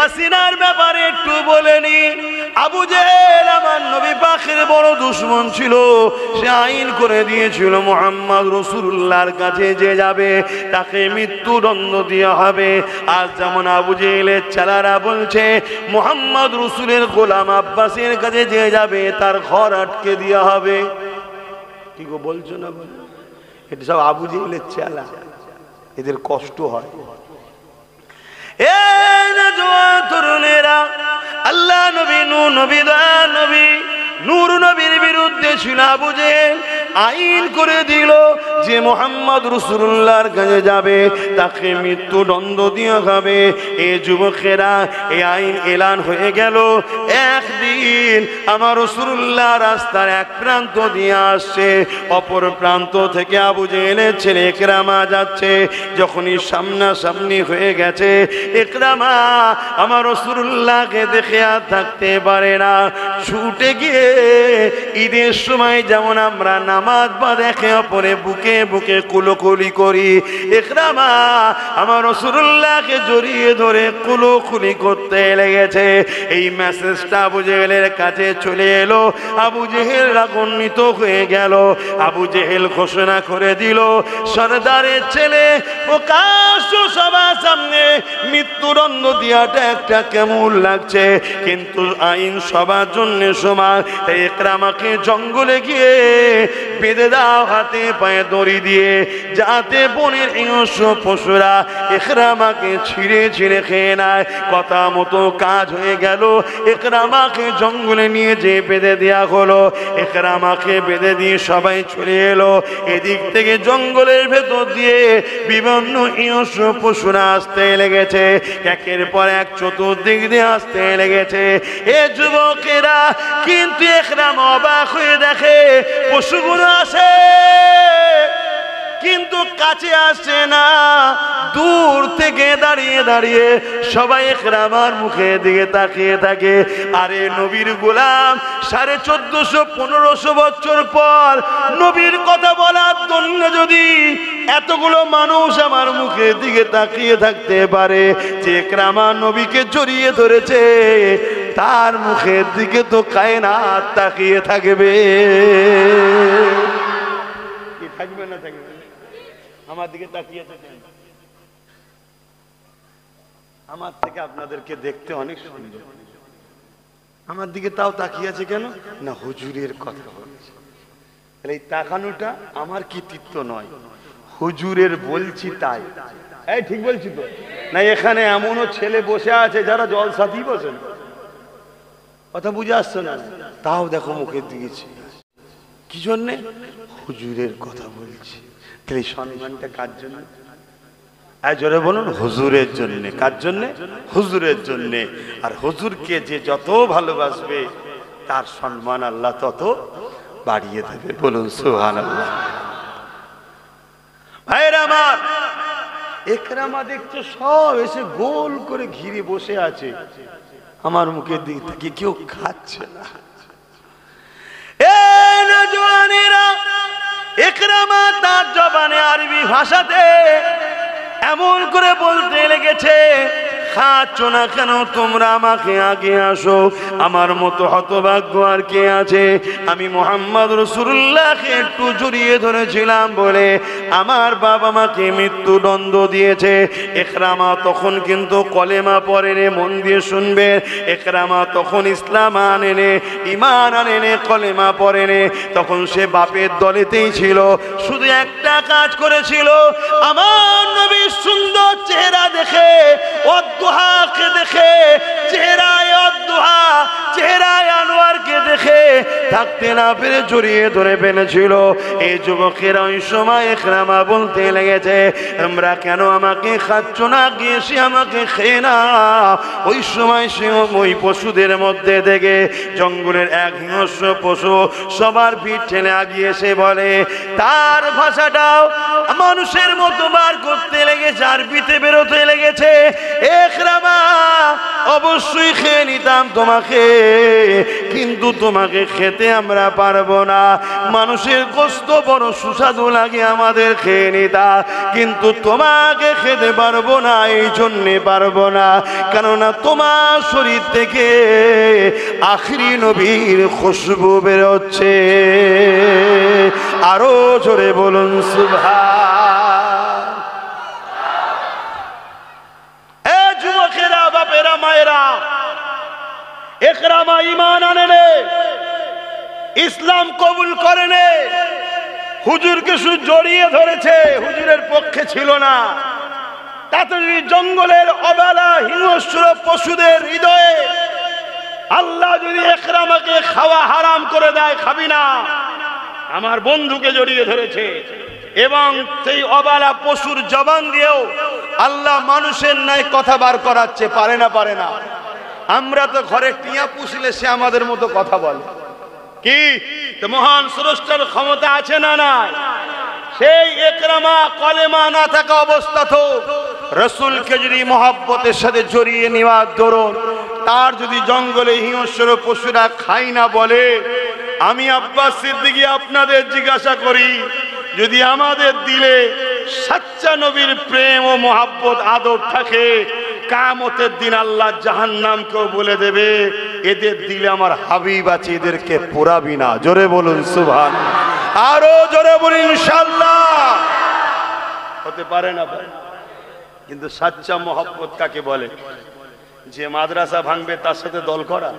ফাসিনার ব্যাপারে একটু বলে নি। আবু জেহেল আমার নবী পাকের বড় দুশমন ছিল। সে আইন করে দিয়েছিল মুহাম্মদ রাসূলুল্লাহর কাছে যে যাবে তাকে মৃত্যুদণ্ড দেওয়া হবে। আজ যেমন আবু জেহেলের ছেলেরা বলছে মুহাম্মদ রাসূলের গোলাম আব্বাসের কাছে যে যাবে তার ঘর আটকে দেওয়া হবে। কি গো বলছো না? এটা সব আবু জেহেলের ছেলা, এদের কষ্ট হয়। তরুণেরা, আল্লাহ নবী নূহ নবী দয়া নবী নূর নবীর বিরুদ্ধে ছিল আবু জেহেল। আইন করে দিল যে মুহাম্মদ রাসূলুল্লাহর কাছে যাবে তাকে মৃত্যুদণ্ড দেওয়া হবে। এই যুবকেরা, এই আইন এলান হয়ে গেল। একদিন আমার রাসূলুল্লাহ রাস্তার এক প্রান্ত দিয়ে আসছে, অপর প্রান্ত থেকে আবু জেহেলের ছেলে ইকরামা যাচ্ছে। যখনই সামনাসামনি হয়ে গেছে, ইকরামা আমার রাসূলুল্লাহকে দেখে আর থাকতে পারে না। ছুটে গিয়ে ঈদের সময় যেমন আমরা নামাজ বা দেখে অপরে বুকে বুকে কুলোকুলি করি, ইকরামা আমার রাসূলুল্লাহকে জড়িয়ে ধরে কুলোকুলি করতে লেগেছে। এই মেসেজটা আবু জেহেলের কাছে চলে এলো। আবু জেহেল রাগান্বিত হয়ে গেল। আবু জেহেল ঘোষণা করে দিল, সরদারের ছেলে প্রকাশ্য সবার সামনে মৃত্যুদণ্ড দেওয়াটা একটা কেমন লাগছে, কিন্তু আইন সবার জন্য সমান। তাই ইকরামাকে জঙ্গলে গিয়ে বেঁধে দাও হাতে পায়ে দড়ি দিয়ে, যাতে বনের হিংস্র পশুরা ইকরামাকে ছিঁড়ে ছিঁড়ে খেয়ে নেয়। কথা মতো কাজ হয়ে গেল। ইকরামাকে জঙ্গলে নিয়ে যে বেঁধে দেওয়া হলো। ইকরামাকে বেঁধে দিয়ে সবাই চলে এলো। এদিক থেকে জঙ্গলের ভেতর দিয়ে বিভিন্ন হিংস্র পশুরা আসতে লেগেছে, একের পর এক চতুর্দিক দিয়ে আসতে লেগেছে। এ যুবকেরা কিন্তু ইকরামা অবাক হয়ে দেখে পশুগুলো আসে, কিন্তু কাছে আসে না। দূর থেকে দাঁড়িয়ে দাঁড়িয়ে সবাই ইকরামার মুখের দিকে তাকিয়ে থাকে। আরে নবীর গোলাম, 1450-1500 বছর পর নবীর কথা বলার জন্য যদি এতগুলো মানুষ আমার মুখের দিকে তাকিয়ে থাকতে পারে, যে ইকরামা নবীকে জড়িয়ে ধরেছে, তার মুখের দিকে তো কায়নাত তাকিয়ে থাকবে। কি থাকবে না থাকবে? আমার দিকে তাকিয়ে থাকেন। আমার থেকে আপনাদেরকে দেখতে অনেক সুন্দর, আমার দিকে তাও তাকিয়ে আছে কেন না? হুজুরের কথা বলছে। এই তাকানোটা আমার কৃতিত্ব নয়, হুজুরের বলছি তাই। এই ঠিক বলছি তো না? এখানে এমনও ছেলে বসে আছে যারা জলসাতেই বসেন, কথা বুঝে আসছে না? তাও দেখো মুখের দিকে কি জন্যে? হুজুরের কথা বলছি। তাহলে সম্মানটা কার জন্য? জোরে বলুন, হুজুরের জন্য। কার জন্যে? হুজুরের জন্যে। আর হুজুরকে যে যত ভালোবাসবে তার সম্মান আল্লাহ তত বাড়িয়ে দেবে। বলুন সুবহানাল্লাহ। ভাইরা আমার, ইকরামা দেখছো সব এসে গোল করে ঘিরে বসে আছে, আমার মুখের দিকে থেকে কেউ খাচ্ছে না। ইকরামা তার জবানে আরবি ভাষাতে এমন করে বলতে লেগেছে, খাচ্ছ না কেন তোমরা? আমাকে আগে আসো। আমার মতো হতভাগ্য আর কে আছে? আমি মুহাম্মদ রাসূলুল্লাহকে একটু জড়িয়ে ধরেছিলাম বলে আমার বাবা মাকে মৃত্যুদণ্ড দিয়েছে। ইকরামা তখন কিন্তু কলেমা পড়েনি, মন দিয়ে শুনবে। ইকরামা তখন ইসলাম আনেনে, ঈমান আনেনে, কলেমা পড়েনি। তখন সে বাপের দলেতেই ছিল। শুধু একটা কাজ করেছিল, আমার নবীর সুন্দর চেহারা দেখে, অদ্দুহাকে দেখে, চেহারায় অদ্দুহা, চেহারায় আনোয়ারকে দেখে থাকতে না পেরে জড়িয়ে ধরে ফেলেছিল। এই যুবকেরা ওই সময় ইকরামা বলতে লেগেছে, তোমরা কেন আমাকে খাচ্ছ না? গিয়েছি আমাকে খেয়ে না। ওই সময় সে ওই পশুদের মধ্যে থেকে জঙ্গলের এক হিংস্র পশু সবার পিঠ ঠেলে আগিয়ে এসে বলে, তার ভাষাটাও মানুষের মতো বার করতে লেগেছে, আরবিতে বেরোতে লেগেছে, ইকরামা অবশ্যই খেয়ে নিতাম তোমাকে, কিন্তু তোমাকে খেতে আমরা পারবো না। মানুষের গোশত বড় সুস্বাদু লাগে, আমাদের খেয়ে নিতাম, কিন্তু তোমাকে খেতে পারবো না। এই জন্যে পারবো না, কেননা তোমার শরীর থেকে আখরি নবীর খুশবু বেরোচ্ছে। আরো জোরে বলুন সুবহান। এ যুবকেরা, বাপেরা, মায়েরা, ইকরামা ঈমান আনে নে, ইসলাম কবুল করে নে। হুজুরকে শুধু জড়িয়ে ধরেছে, হুজুরের পক্ষে ছিল না। তাতে যদি জঙ্গলের অবেলা হিংস্র পশুদের হৃদয়ে আল্লাহ যদি ইকরামাকে খাওয়া হারাম করে দেয়, খাবি না। আমার বন্ধুকে জড়িয়ে ধরেছে, এবং সেই অবেলা পশুর জবান দিয়েও আল্লাহ মানুষের ন্যায় কথা বার করাচ্ছে। পারে না? পারে না? আমরা তো ঘরে টিয়া পুষলে সে আমাদের মতো কথা বলে। কি তো মহান স্রষ্টার ক্ষমতা আছে না নাই? সেই ইকরামা কলেমা না থাকা অবস্থা তো রাসূলকে যদি মহব্বতের সাথে জড়িয়ে নেওয়ার দরুন, তার যদি জঙ্গলে হিংস্র পশুরা খাই না বলে, আমি আব্বাস সিদ্দিকী আপনাদের জিজ্ঞাসা করি, যদি আমাদের দিলে সচ্চা নবীর প্রেম ও মহব্বত আদব থাকে, কিয়ামতের দিন আল্লাহ জাহান্নামকেও বলে দেবে, এদের দিলে আমার হাবিব আছে, এদেরকে পোড়াবি না। জোরে বলুন সুবহান। আরো জোরে বলুন ইনশাআল্লাহ। হতে পারে না? কিন্তু সচ্চা মহব্বত কাকে বলে? যে মাদ্রাসা ভাঙবে তার সাথে দল করা।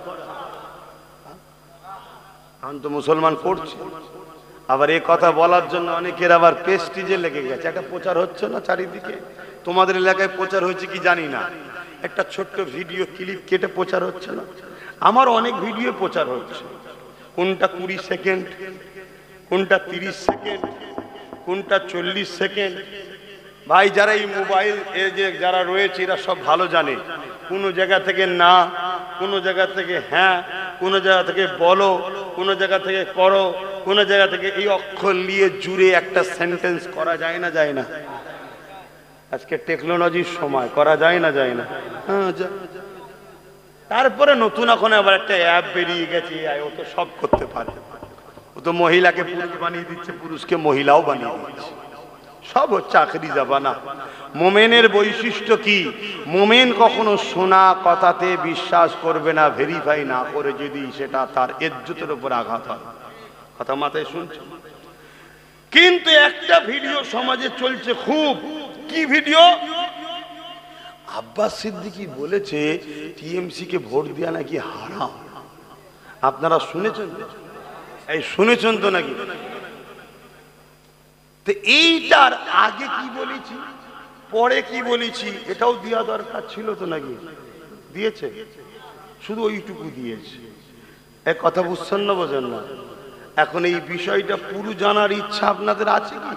এখন তো মুসলমান করছে, আবার এই কথা বলার জন্য অনেকের আবার প্রেস্টিজে লেগে গেছে। একটা প্রচার হচ্ছে না চারিদিকে, তোমাদের এলাকায় প্রচার হয়েছে কি জানি না, একটা ছোট্ট ভিডিও ক্লিপ কেটে প্রচার হচ্ছে না? আমার অনেক ভিডিও প্রচার হচ্ছে, কোনটা 20 সেকেন্ড, কোনটা 30 সেকেন্ড, কোনটা 40 সেকেন্ড। ভাই, যারা এই মোবাইল যে যারা রয়েছে এরা সব ভালো জানে, কোনো জায়গা থেকে না, কোনো জায়গা থেকে হ্যাঁ, কোনো জায়গা থেকে বলো, কোনো জায়গা থেকে করো, কোনো জায়গা থেকে এই অক্ষর নিয়ে জুড়ে একটা সেন্টেন্স করা যায় না? যায় না? আজকে টেকনোলজির সময়, করা যায় না? যায় না? হ্যাঁ। তারপরে নতুন এখন আবার একটা অ্যাপ বেরিয়ে গেছে, ও তো সব করতে পারে। ও তো মহিলাকে পুরুষ বানিয়ে দিচ্ছে, পুরুষকে মহিলাও বানিয়ে দিচ্ছে। সব হচ্ছে আখেরি জামানা। মোমেনের বৈশিষ্ট্য কি? মোমেন কখনো শোনা কথাতে বিশ্বাস করবে না, ভেরিফাই না করে, যদি সেটা তার ইজ্জতের উপর আঘাত হয়। কথা মাথায় শুনছে? কিন্তু একটা ভিডিও সমাজে চলছে খুব। কি ভিডিও? আব্বাস সিদ্দিকী বলেছে টিএমসি কে ভোট দেয়া নাকি হারাম। আপনারা শুনেছেন? এই শুনেছেন তো নাকি? তো এইটার আগে কি বলেছি, পরে কি বলেছি, এটাও দেওয়া দরকার ছিল তো নাকি? দিয়েছে? শুধু ওইটুকু দিয়েছে। এক কথা বুঝছেন না? বোঝেন না? এখন এই বিষয়টা পুরো জানার ইচ্ছা আপনাদের আছে কি?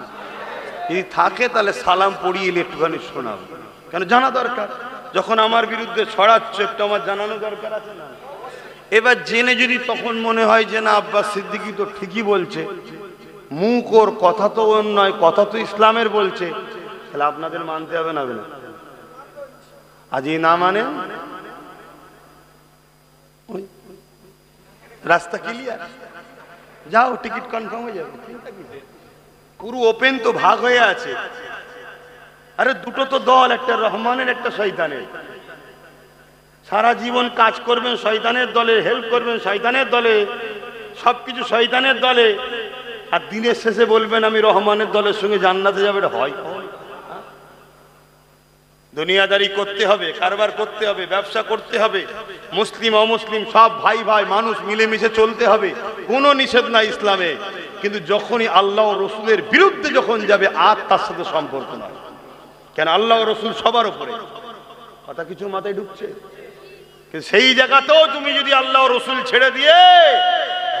যদি থাকে তাহলে সালাম পড়িয়ে একটুখানি শোনাবো, কেন জানা দরকার। যখন আমার বিরুদ্ধে ছড়াচ্ছে, একটু আমার জানানো দরকার আছে না? এবার জেনে যদি তখন মনে হয় যে না, আব্বাস সিদ্দিকী তো ঠিকই বলছে, মুখ ওর কথা তো ওর নয়, কথা তো ইসলামের বলছে, তাহলে আপনাদের মানতে হবে না? আজ এই না মানে রাস্তা ক্লিয়ার, যাও, টিকিট কনফার্ম হয়ে যাবে, পুরো ওপেন তো, ভাগ হয়ে আছে। আরে দুটো তো দল, একটা রহমানের, একটা শয়তানের। সারা জীবন কাজ করবেন শয়তানের দলে, হেল্প করবেন শয়তানের দলে, সবকিছু শয়তানের দলে, আর দিনের শেষে বলবেন আমি রহমানের দলের সঙ্গে জান্নাতে যাবে। হয়? দুনিয়াদারি করতে হবে, কারবার করতে হবে, ব্যবসা করতে হবে, মুসলিম অমুসলিম সব ভাই ভাই মানুষ মিলেমিশে চলতে হবে, কোনো নিষেধ নাই ইসলামে। কিন্তু যখনই আল্লাহ ও রসুলের বিরুদ্ধে যখন যাবে, আর তার সাথে সম্পর্ক নয়। কেন? আল্লাহ ও রসুল সবার উপরে। কথা কিছু মাথায় ঢুকছে? কিন্তু সেই জায়গাতেও তুমি যদি আল্লাহ ও রসুল ছেড়ে দিয়ে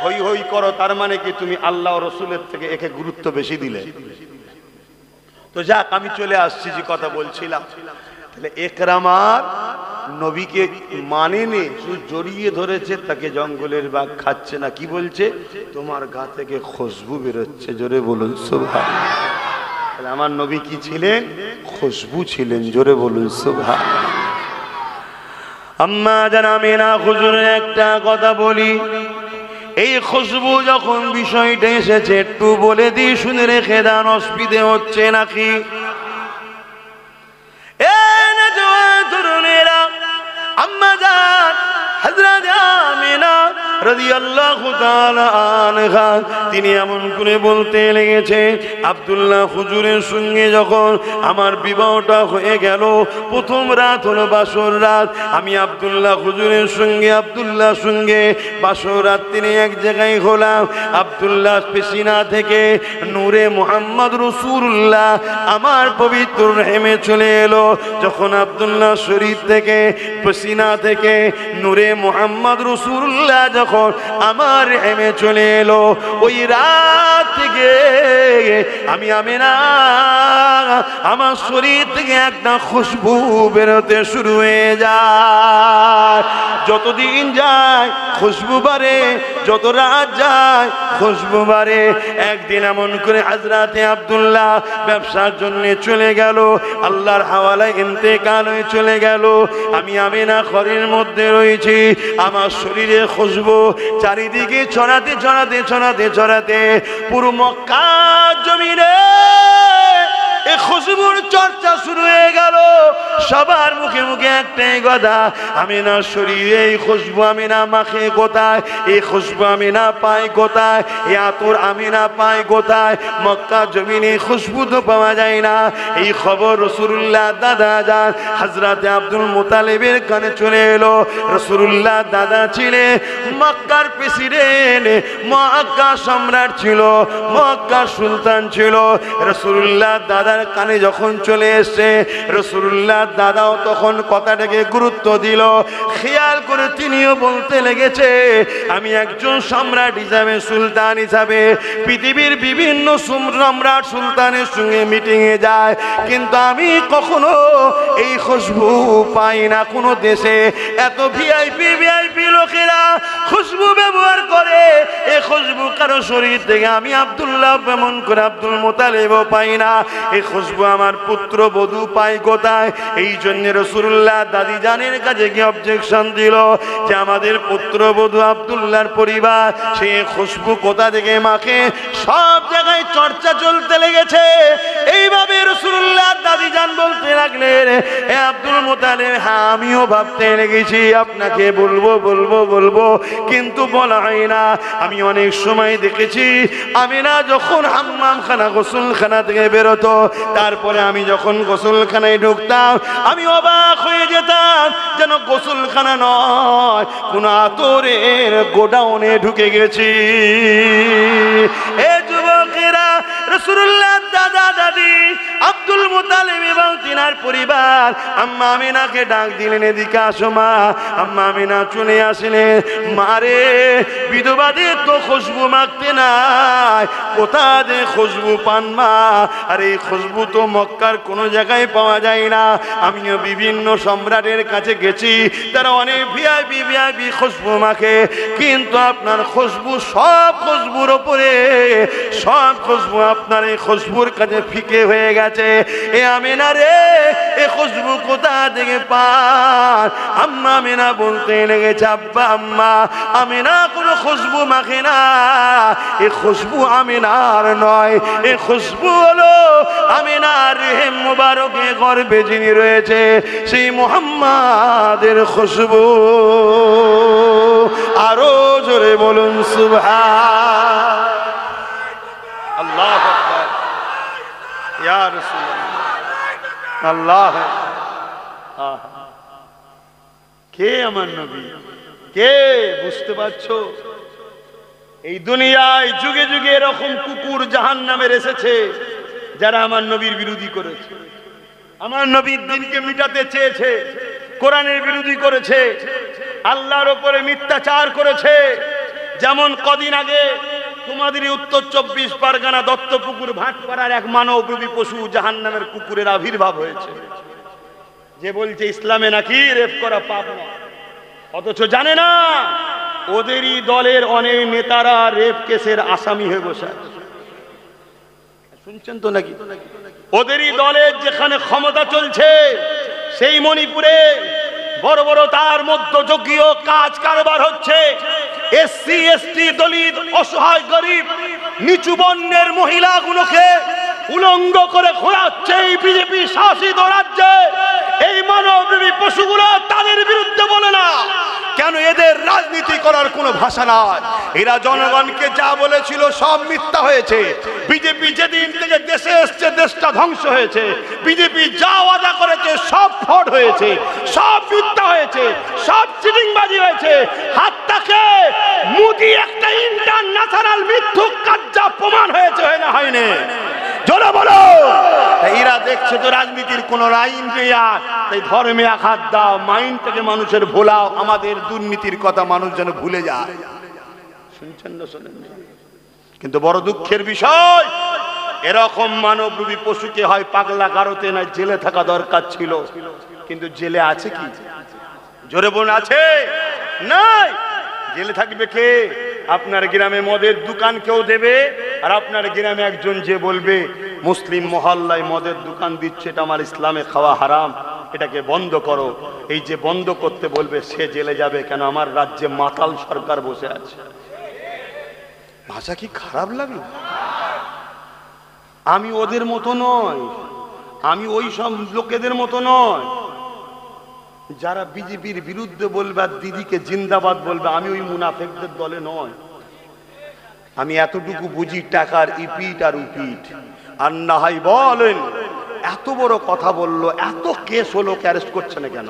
হই হই করো, তার মানে কি তুমি আল্লাহ ও রসুলের থেকে একে গুরুত্ব বেশি দিলে। তো যাক, আমি চলে আসছি যে কথা বলছিলাম। তাহলে ইকরামার নবীকে মানেনি, শুধু জড়িয়ে ধরেছে, তাকে জঙ্গলের বাঘ খাচ্ছে না। কি বলছে? তোমার গা থেকে খুশবু বেরোচ্ছে। জোরে বলুন সুবহানাল্লাহ। তাহলে আমার নবী কি ছিলেন? খুশবু ছিলেন। জোরে বলুন সুবহানাল্লাহ। আম্মা জান আমিনা হুজুরের একটা কথা বলি, এই খুশবু যখন বিষয়টা এসেছে একটু বলে দিই, শুনে রেখে দেন, অসুবিধে হচ্ছে নাকি? তরুণেরা, আম্মা জান হযরত আমিনা রাদিয়াল্লাহু তাআলা আনহা তিনি এমন করে বলতে লেগেছে, আব্দুল্লাহ হুজুরের সঙ্গে যখন আমার বিবাহটা হয়ে গেল, প্রথম রাত হলো বাসর রাত, আমি আব্দুল্লাহ হুজুরের সঙ্গে বাসর রাত তিনি এক জায়গায় হলাম। আব্দুল্লাহ পেশিনা থেকে নূরে মুহাম্মদ রাসূলুল্লাহ আমার পবিত্র রহমে চলে এলো। যখন আব্দুল্লাহ শরীর থেকে পেশিনা থেকে নূরে মুহাম্মদ রাসূলুল্লাহ যখন আমার রহমে চলে এলো, ওই রাত থেকে আমি আমিনা আমার শরীর থেকে একটা খুশবু বেরোতে শুরু হয়ে যায়। যতদিন যায় খুশবু বাড়ে, যত রাত যায় খুশবু বাড়ে। একদিন এমন করে হযরতে আব্দুল্লাহ ব্যবসার জন্য চলে গেল, আল্লাহর হাওয়ালায় ইন্তেকাল হয়ে চলে গেল। আমি আমিনা ঘরের মধ্যে রয়েছি, আমার শরীরে খুশবু চারিদিকে ছড়াতে ছড়াতে ছড়াতে ছড়াতে পুরো মক্কা জমিনে এই খুশবুর চর্চা শুরু হয়ে গেল। সবার মুখে মুখে একটাই কথা, আমিনা শরীরে এই খুশবু আমিনা মাখে কোথায়, এই খুশবু আমিনা পায় কোথায়, এই আতর আমিনা পায় কোথায়? মক্কা জমিনে খুশবু তো পাওয়া যায় না। এই খবর রাসূলুল্লাহ দাদা যান হযরত আব্দুল মুতালিবের কানে চলে এলো। রাসূলুল্লাহ দাদা ছিলেন মক্কার প্রেসিডেন্ট, মক্কা সম্রাট ছিল, মক্কার সুলতান ছিল। রাসূলুল্লাহ দাদার কানে যখন চলে এসেছে, রাসূলুল্লাহ দাদাও তখন কথাটাকে গুরুত্ব দিল, খেয়াল করে তিনিও বলতে লেগেছে, আমি একজন সম্রাট হিসাবে, সুলতান হিসাবে পৃথিবীর বিভিন্ন সম্রাট সুলতানের সঙ্গে মিটিংয়ে যায়, কিন্তু আমি কখনো এই খুশবু পাই না। কোনো দেশে এত ভিআইপি লোকেরা খুশবু ব্যবহার করে, এই খুশবু কারো শরীর থেকে আমি আব্দুল্লাহ এমন করে আব্দুল মুতালিবও পাই না। এই খুশবু আমার পুত্র বধূ পাই কোথায়? এই জন্য রাসূলুল্লাহ দাদি জানের কাছে কি অবজেকশন দিল যে আমাদের পুত্র বধূ আব্দুল্লাহর পরিবার সেই খুশবু কোথা থেকে মাখে। সব জায়গায় চর্চা চলতে লেগেছে। এইভাবে রাসূলুল্লাহ দাদি জান বলতে লাগলেন, এ আব্দুল মুতালিব, হ্যাঁ আমিও ভাবতে লেগেছি আপনাকে বলবো, কিন্তু বলা হয় না। আমি অনেক সময় দেখেছি আমিনা যখন হাম্মামখানা গোসলখানা থেকে বেরোতো, তারপরে আমি যখন গোসলখানায় ঢুকতাম আমি অবাক হয়ে যেতাম, যেন গোসলখানা নয় কোন আতরের গোডাউনে ঢুকে গেছি। এ যুবকেরা, রাসূলুল্লাহ দাদা দাদি আব্দুল মুতালিব এবং তিনার পরিবার আম্মা আমিনাকে ডাক দিলেন, এদিকে আসো মা। আম্মা আমিনা চলে আসলেন। মারে, বিধবাদের তো খুশবু মাখতে নাই, কোথা যে খুশবু পান মা? আর এই খুশবু তো মক্কার কোনো জায়গায় পাওয়া যায় না। আমিও বিভিন্ন সম্রাটের কাছে গেছি, তারা অনেক ভিআইপি খুশবু মাখে, কিন্তু আপনার খুশবু সব খুশবুর ওপরে, সব খুশবু আপনার এই খুশবুর কাছে ফিকে হয়ে গেছে। এ আমিনা রে, এ খুশবু কোথা থেকে পান? আম্মা আমিনা বলতে লেগেছে, আব্বা আম্মা, আমিনা কোনো খুশবু মাখে না। এই খুশবু আমিনার নয়, এই খুশবু হলো আমিনার রেহেম মুবারকে গর্ভে যিনি রয়েছে সেই মুহাম্মাদের খুশবু। আরো জোরে বলুন সুবহান আল্লাহু আকবার, ইয়া রাসূলুল্লাহ, আল্লাহ। কে আমার নবী? কে? বুঝতে পারছো? এই দুনিয়ায় যুগে যুগে এরকম কুকুর জাহান্নামের এসেছে যারা আমার নবীর বিরোধী করেছে, আমার নবীর দিনকে মিটাতে চেয়েছে, কোরআনের বিরোধী করেছে, আল্লাহর উপরে মিথ্যাচার করেছে। যেমন কদিন আগে তোমাদের উত্তর 24 পরগনা দত্তপুকুর ভাটপাড়ার এক মানবরূপী পশু জাহান্নামের কুকুরের আবির্ভাব হয়েছে, যে বলছে ইসলামে নাকি রেপ করা পাপ না, অথচ জানে না ওদেরই দলের অনেক নেতারা রেপ কেসের আসামি হয়ে বসে আছে। শুনছেন তো নাকি? ওদেরই দলের যেখানে ক্ষমতা চলছে সেই মণিপুরে বড় বড় তার মধ্যযুগীয় কাজ কারবার হচ্ছে। এসসি এসটি দলিত অসহায় গরিব নিচু বর্ণের মহিলাগুলোকে উলঙ্গ করে ঘোরাচ্ছে এই বিজেপি শাসিত রাজ্যে। এই মানবরূপী পশুগুলো তাদের বিরুদ্ধে বলে না কেন? এদের রাজনীতি করার কোনো ভাষা নাই। এরা জনগণকে যা বলেছিল সব মিথ্যা হয়েছে। বিজেপি যেদিন থেকে দেশে এসছে দেশটা ধ্বংস হয়েছে। বিজেপি যা ওয়াদা করেছে সব ফ্রড হয়েছে, সব মিথ্যা হয়েছে, সব চিটিংবাজি হয়েছে। হাতটাকে মোদি একটা ইন্টারন্যাশনাল মিথ্যুক কার্যা প্রমাণ হয়েছে, হয় না হয়নি? জোরে বলো। এরা দেখছে তো রাজনীতির কোন লাইন নেই, আর তাই ধর্মে আঘাত দাও, মাইন্ডটাকে মানুষের ভোলাও, আমাদের দুর্নীতির কথা মানুষ যেন ভুলে যায়। শুনছেন না শোনেন? কিন্তু বড় দুঃখের বিষয়, এরকম মানবরূপী পশুকে হয় পাগলা গারোতে না জেলে থাকা দরকার ছিল, কিন্তু জেলে আছে কি? জোরে বোন আছে? নাই। জেলে থাকবে কে? আপনার গ্রামে মদের দোকান কেউ দেবে, আর আপনার গ্রামে একজন যে বলবে মুসলিম মহল্লায় মদের দোকান দিচ্ছে, এটা আমার ইসলামে খাওয়া হারাম, এটাকে বন্ধ করো। এই যে বন্ধ করতে বলবে সে জেলে যাবে কেন? আমার রাজ্যে মাতাল সরকার বসে আছে। ভাষা কি খারাপ লাগলো? আমি ওদের মতো নয়, আমি ওই সব লোকেদের মতো নয় যারা বিজেপির বিরুদ্ধে বলবে আর দিদিকে জিন্দাবাদ বলবে। আমি ওই মুনাফেকদের দলে নয়। আমি এতটুকু বুঝি টাকার ইপিট আর উপিট। আর না হয় বলেন এত বড় কথা বললো, এত কেস হলো, অ্যারেস্ট করছে না কেন?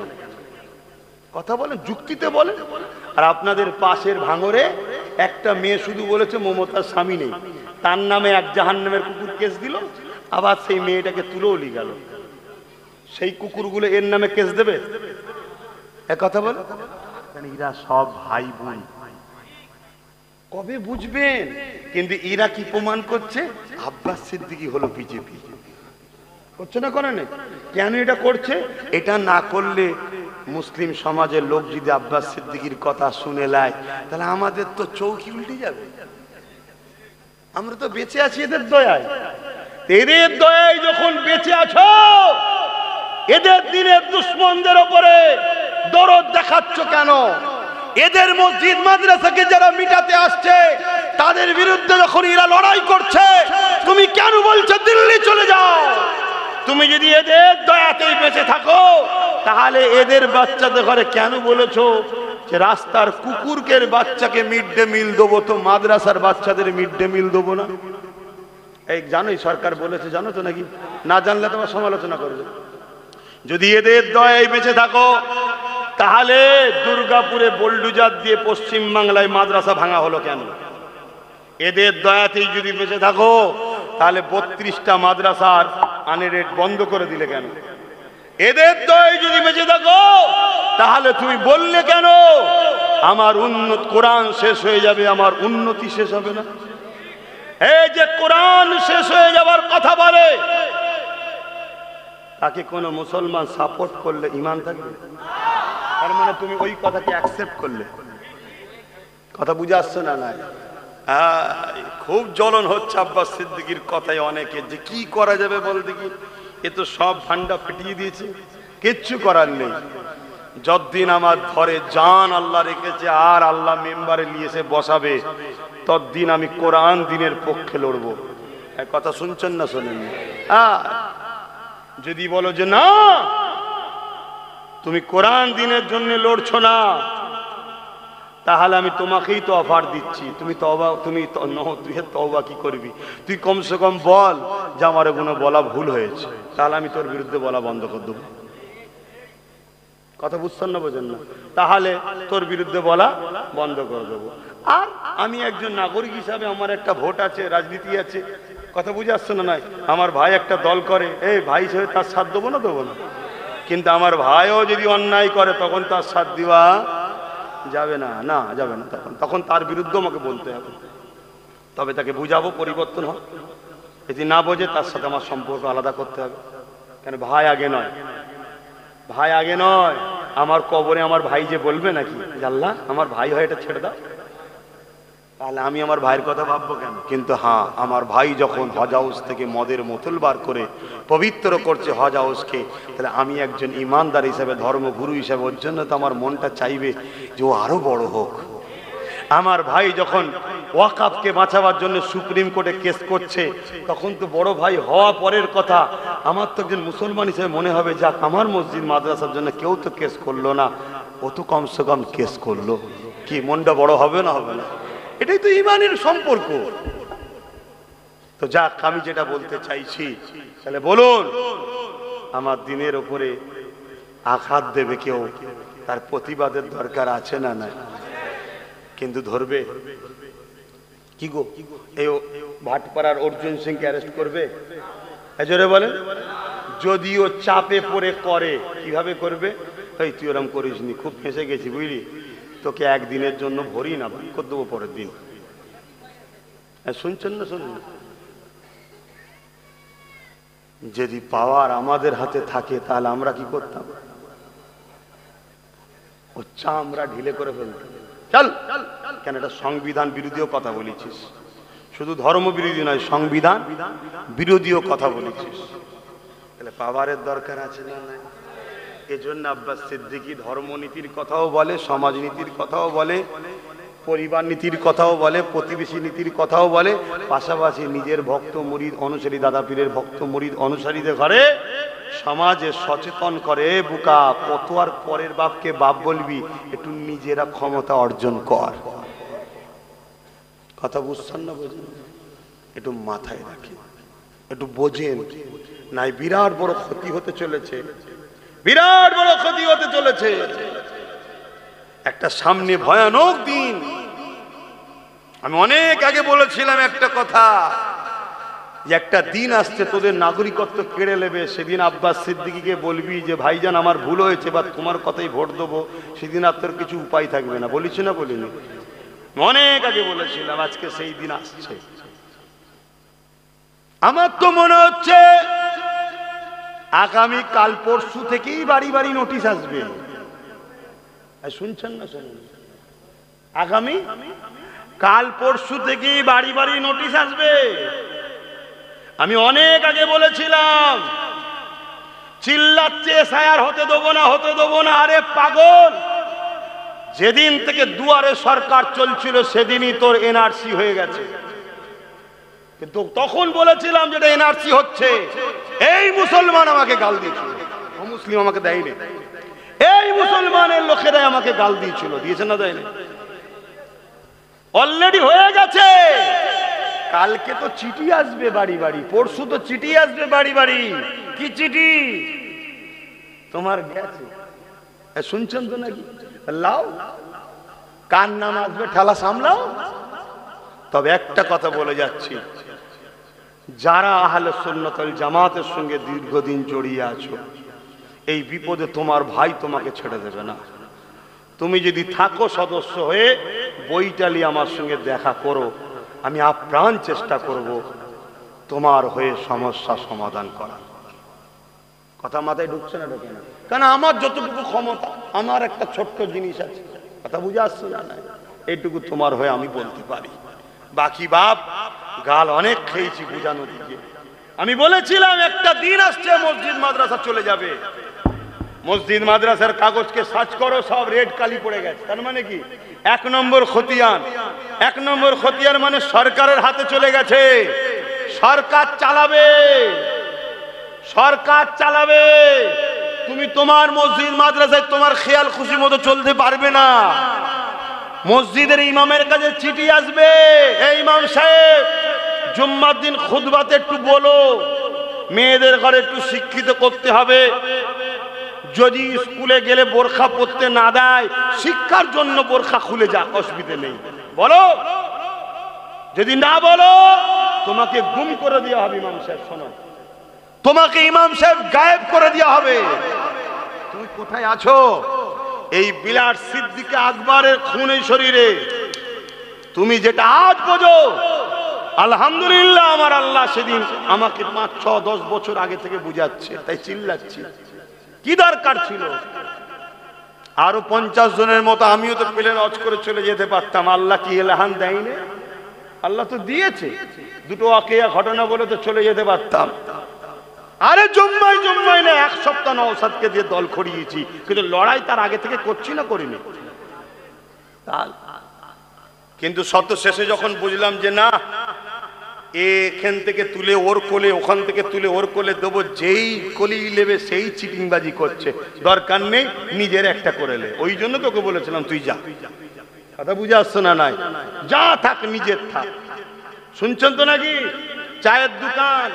কথা বলেন, যুক্তিতে বলেন। আর আপনাদের পাশের ভাঙরে একটা মেয়ে শুধু বলেছে মমতার স্বামী নেই, তার নামে এক জাহান্নামের কুকুর কেস দিল, আবার সেই মেয়েটাকে তুলেও নিয়ে গেল। সেই কুকুরগুলো এর নামে কেস দেবে? এক কথা বলে, এরা সব ভাই বোন। কবে বুঝবেন? কিন্তু এরা কি প্রমাণ করছে? আব্বাস সিদ্দিকী হলো বিজেপি। করছে না, করে না? কেন এটা করছে? এটা না করলে মুসলিম সমাজের লোক যদি আব্বাস সিদ্দিকীর কথা শুনে লাই, তাহলে আমাদের তো চৌকি উল্টে যাবে। আমরা তো বেঁচে আছি এদের দয়ায়। এদের দয়ায় যখন বেঁচে আছো, এদের দিনের দুশ্মনদের উপরে দরদ দেখাচ্ছ কেন? এদের মসজিদ মাদ্রাসাকে যারা মিটাতে আসছে তাদের বিরুদ্ধে যখন এরা লড়াই করছে, তুমি কেন বলছো দিল্লি চলে যাও? তুমি যদি এদের দয়াতেই বেঁচে থাকো, তাহলে এদের বাচ্চাদের ঘরে কেন বলেছো যে রাস্তার কুকুরকের বাচ্চাকে মিড ডে মিল দেবো, তো মাদ্রাসার বাচ্চাদের মিড ডে মিল দেবো না? এই জানোই সরকার বলেছে, জানো তো নাকি? না জানলে তোমার সমালোচনা করবে। যদি এদের দয়ায় বেঁচে থাকো, তাহলে দুর্গাপুরে বোল্ডুজার দিয়ে পশ্চিম বাংলায় মাদ্রাসা ভাঙা হলো কেন? এদের দয়াতেই যদি বেঁচে থাকো, তাহলে 32টা মাদ্রাসার আনএডেড বন্ধ করে দিলে কেন? এদের দয়ায় যদি বেঁচে থাকো, তাহলে তুমি বললে কেন আমার উন্নত কোরআন শেষ হয়ে যাবে, আমার উন্নতি শেষ হবে না? এই যে কোরআন শেষ হয়ে যাবার কথা বলে, তাকে কোন মুসলমান সাপোর্ট করলে ঈমান থাকবে? তার মানে তুমি ওই কথাকে অ্যাকসেপ্ট করলে। কথা বুঝে আসছে না? নাই। খুব জ্বলন হচ্ছে আব্বাস সিদ্দিকীর কথায় অনেকে, যে কি করা যাবে বল দেখি। এ তো সব ভান্ডা ফিটিয়ে দিয়েছে, কিচ্ছু করার নেই। যতদিন আমার ধরে জান আল্লাহ রেখেছে আর আল্লাহ মেম্বারে নিয়েছে বসাবে, ততদিন আমি কোরআন দিনের পক্ষে লড়বো। কথা শুনছেন না শোনেন? যদি বলো যে না তুমি কোরআন দিনের জন্য লড়ছো না, তাহলে আমি তোমাকেই তো অফার দিচ্ছি। তুমি তওবা, তুই তওবা কি করবি? তুই কমসে কম বল যে আমার এগুলো বলা ভুল হয়েছে, তাহলে আমি তোর বিরুদ্ধে বলা বন্ধ করে দেবো। কথা বুঝছেন না, বোঝেন না? তাহলে তোর বিরুদ্ধে বলা বন্ধ করে দেবো। আর আমি একজন নাগরিক হিসাবে আমার একটা ভোট আছে, রাজনীতি আছে। কথা বুঝে আসছে না? নাই। আমার ভাই একটা দল করে, এই ভাই হিসেবে তার সাথ দেবো না? দেবো না। কিন্তু আমার ভাইও যদি অন্যায় করে, তখন তার সাথ দেওয়া যাবে না। না, যাবে না। তখন তার বিরুদ্ধে আমাকে বলতে হবে, তবে তাকে বুঝাবো পরিবর্তন হোক। যদি না বোঝে, তার সাথে আমার সম্পর্ক আলাদা করতে হবে। কেন? ভাই আগে নয়, ভাই আগে নয়। আমার কবরে আমার ভাই যে বলবে নাকি আল্লাহ আমার ভাই হয়, এটা ছেড়ে দাও। তাহলে আমি আমার ভাইয়ের কথা ভাববো কেন? কিন্তু হ্যাঁ, আমার ভাই যখন হজ হাউস থেকে মদের বোতল বার করে পবিত্র করছে হজ হাউসকে, তাহলে আমি একজন ইমানদার হিসেবে, ধর্মগুরু হিসেবে, ওর জন্য তো আমার মনটা চাইবে যে ও আরো বড় হোক। আমার ভাই যখন ওয়াকাফকে বাঁচাবার জন্য সুপ্রিম কোর্টে কেস করছে, তখন তো বড় ভাই হওয়া পরের কথা, আমার তো একজন মুসলমান হিসেবে মনে হবে, যাক আমার মসজিদ মাদ্রাসার জন্য কেউ তো কেস করলো না, ও তো কমসে কম কেস করলো। কি মনটা বড় হবে না? হবে না? এটাই তো ইমানের সম্পর্ক। তো যাক, আমি যেটা বলতে চাইছি, তাহলে বলুন, আমার দিনের উপরে আঘাত দেবে কেউ, তার প্রতিবাদের দরকার আছে না নাই? কিন্তু ধরবে কি গো? এই ভাটপাড়ার অর্জুন সিংকে অ্যারেস্ট করবে? জোরে বলেন। যদিও চাপে পড়ে করে, কিভাবে করবে? এই তুই ওরম করিস নি, খুব ফেঁসে গেছি বুঝলি, তোকে একদিনের জন্য ভরি না, করে দেবো পরের দিন। শুনছেন না? শুনুন, যদি পাওয়ার আমাদের হাতে থাকে তাহলে আমরা কি করতাম? ও চামড়া ঢিলে করে ফেলতাম। চল কেন? এটা সংবিধান বিরোধীও কথা বলেছিস, শুধু ধর্ম বিরোধী নয়, সংবিধান বিরোধীও কথা বলেছিস, তাহলে পাওয়ারের দরকার আছে না? এজন্য আব্বাস সিদ্দিকী ধর্মনীতির কথাও বলে, সমাজনীতির কথাও বলে, পরিবার নীতির কথাও বলে, প্রতিবেশী নীতির কথাও বলে, পাশাপাশি নিজের ভক্ত মুরিদ অনুসারী, দাদা পীরের ভক্ত মুরিদ অনুসারীদের ঘরে সমাজে সচেতন করে, বুকা কত আর পরের বাপকে বাপ বলবি, একটু নিজেরা ক্ষমতা অর্জন কর। কথা বুঝছেন না? বোঝেন? একটু মাথায় রাখেন, একটু বোঝেন, নাই বিরাট বড় ক্ষতি হতে চলেছে, বিরাট বড় ক্ষতি হতে চলেছে। একটা সামনে ভয়ানক দিন। আমি অনেক আগে বলেছিলাম একটা কথা, যে একটা দিন আসছে তোদের নাগরিকত্ব কেড়ে নেবে, সেদিন আব্বাস সিদ্দিকীকে বলবি যে ভাইজান আমার ভুল হয়েছে, বা তোমার কথাই ভোট দেবো, সেদিন আর তোর কিছু উপায় থাকবে না। বলেছি না বলিনি? অনেক আগে বলেছিলাম, আজকে সেই দিন আসছে। আমার তো মনে হচ্ছে আগামী কাল পরশু থেকেই বাড়ি বাড়ি নোটিশ আসবে। শুনছেন না? শুনুন, আগামী কাল পরশু থেকেই বাড়ি বাড়ি নোটিশ আসবে। আমি অনেক আগে বলেছিলাম, চিল্লাচ্ছে এসআইআর হতে দেবো না, হতে দেবো না। আরে পাগল, যেদিন থেকে দুয়ারে সরকার চলছিল সেদিনই তোর এনআরসি হয়ে গেছে। কিন্তু তখন বলেছিলাম যেটা এনআরসি হচ্ছে, এই মুসলমান আমাকে গাল দিয়েছিল, মুসলিম আমাকে দেয়নি, এই মুসলমানের লোকেরাই আমাকে গাল দিয়েছিল। দিয়েছে না? দেয়নি? অলরেডি হয়ে গেছে। কালকে তো চিঠি আসবে বাড়ি বাড়ি, পরশু তো চিঠি আসবে বাড়ি বাড়ি। কি চিঠি? তোমার গেছে। শুনছেন তো নাকি? লাও, কার নাম আসবে ঠেলা সামলাও। তবে একটা কথা বলে যাচ্ছি, যারা আহলে সুন্নাত ওয়াল জামাতের সঙ্গে দীর্ঘদিন জড়িয়ে আছো, এই বিপদে তোমার ভাই তোমাকে ছেড়ে দেবে না। তুমি যদি থাকো সদস্য হয়ে, বইটালি আমার সঙ্গে দেখা করো, আমি আপ্রাণ চেষ্টা করব তোমার হয়ে সমস্যা সমাধান করা। কথা মাথায় ঢুকছে না? ঢোকে না? কারণ আমার যতটুকু ক্ষমতা, আমার একটা ছোট্ট জিনিস আছে, কথা বুঝে আসছে না? এইটুকু তোমার হয়ে আমি বলতে পারি। বাকি বাপ গাল অনেক খেয়েছি বুঝানো দিকে। আমি বলেছিলাম একটা দিন আসছে মসজিদ মাদ্রাসা চলে যাবে। মসজিদ মাদ্রাসার কাগজকে সার্চ করো, সব রেড কালি পড়ে গেছে। তার মানে কি? 1 নম্বর খতিয়ান। 1 নম্বর খতিয়ান মানে সরকারের হাতে চলে গেছে। সরকার চালাবে, সরকার চালাবে। তুমি তোমার মসজিদ মাদ্রাসায় তোমার খেয়াল খুশি মতো চলতে পারবে না। মসজিদের ইমামের কাছে চিঠি আসবে, এই ইমাম সাহেব জুম্মার দিন খুতবাতে একটু বলো, মেয়েদের ঘরে একটু শিক্ষিত করতে হবে। যদি স্কুলে গেলে বোরখা পরতে না দেয়, শিক্ষার জন্য বোরখা খুলে যা, অসুবিধা নেই, বলো। যদি না বলো, তোমাকে গুম করে দেওয়া হবে। ইমাম সাহেব শোনো, তোমাকে ইমাম সাহেব গায়েব করে দেওয়া হবে। তুমি কোথায় আছো? এই বিলাট সিদ্দিক আকবরের খুনে শরীরে তুমি যেটা আজ বোঝো, আলহামদুলিল্লাহ আমার আল্লাহ সেদিন আমাকে 5, 6, 10 বছর আগে থেকে বুঝাচ্ছে, তাই চিল্লাচ্ছি। কি দরকার ছিল? আরো 50 জনের মতো আমিও তো প্লেন হজ করে চলে যেতে পারতাম। আল্লাহ কি এলাহান দেয়নি? আল্লাহ তো দিয়েছে। দুটো ওয়াকিয়া ঘটনা বলে তো চলে যেতে পারতাম। আরে জম্মাই না, 1 সপ্তাহ নওশাদকে দিয়ে দল খড়িয়েছি, কিন্তু লড়াই তার আগে থেকে করছি না করিনি। কিন্তু শত শেষে যখন বুঝলাম যে না, এখান থেকে তুলে ওর কোলে, ওখান থেকে তুলে ওর কোলে দেবো, যেই কলি নেবে সেই চিটিংবাজি করছে, দরকার নেই, নিজের একটা করে লে। ওই জন্য তোকে বলেছিলাম তুই যা। কথা বুঝে আসছো না? নাই, যা থাক, নিজের থাক। শুনছেন তো নাকি? চায়ের দোকান,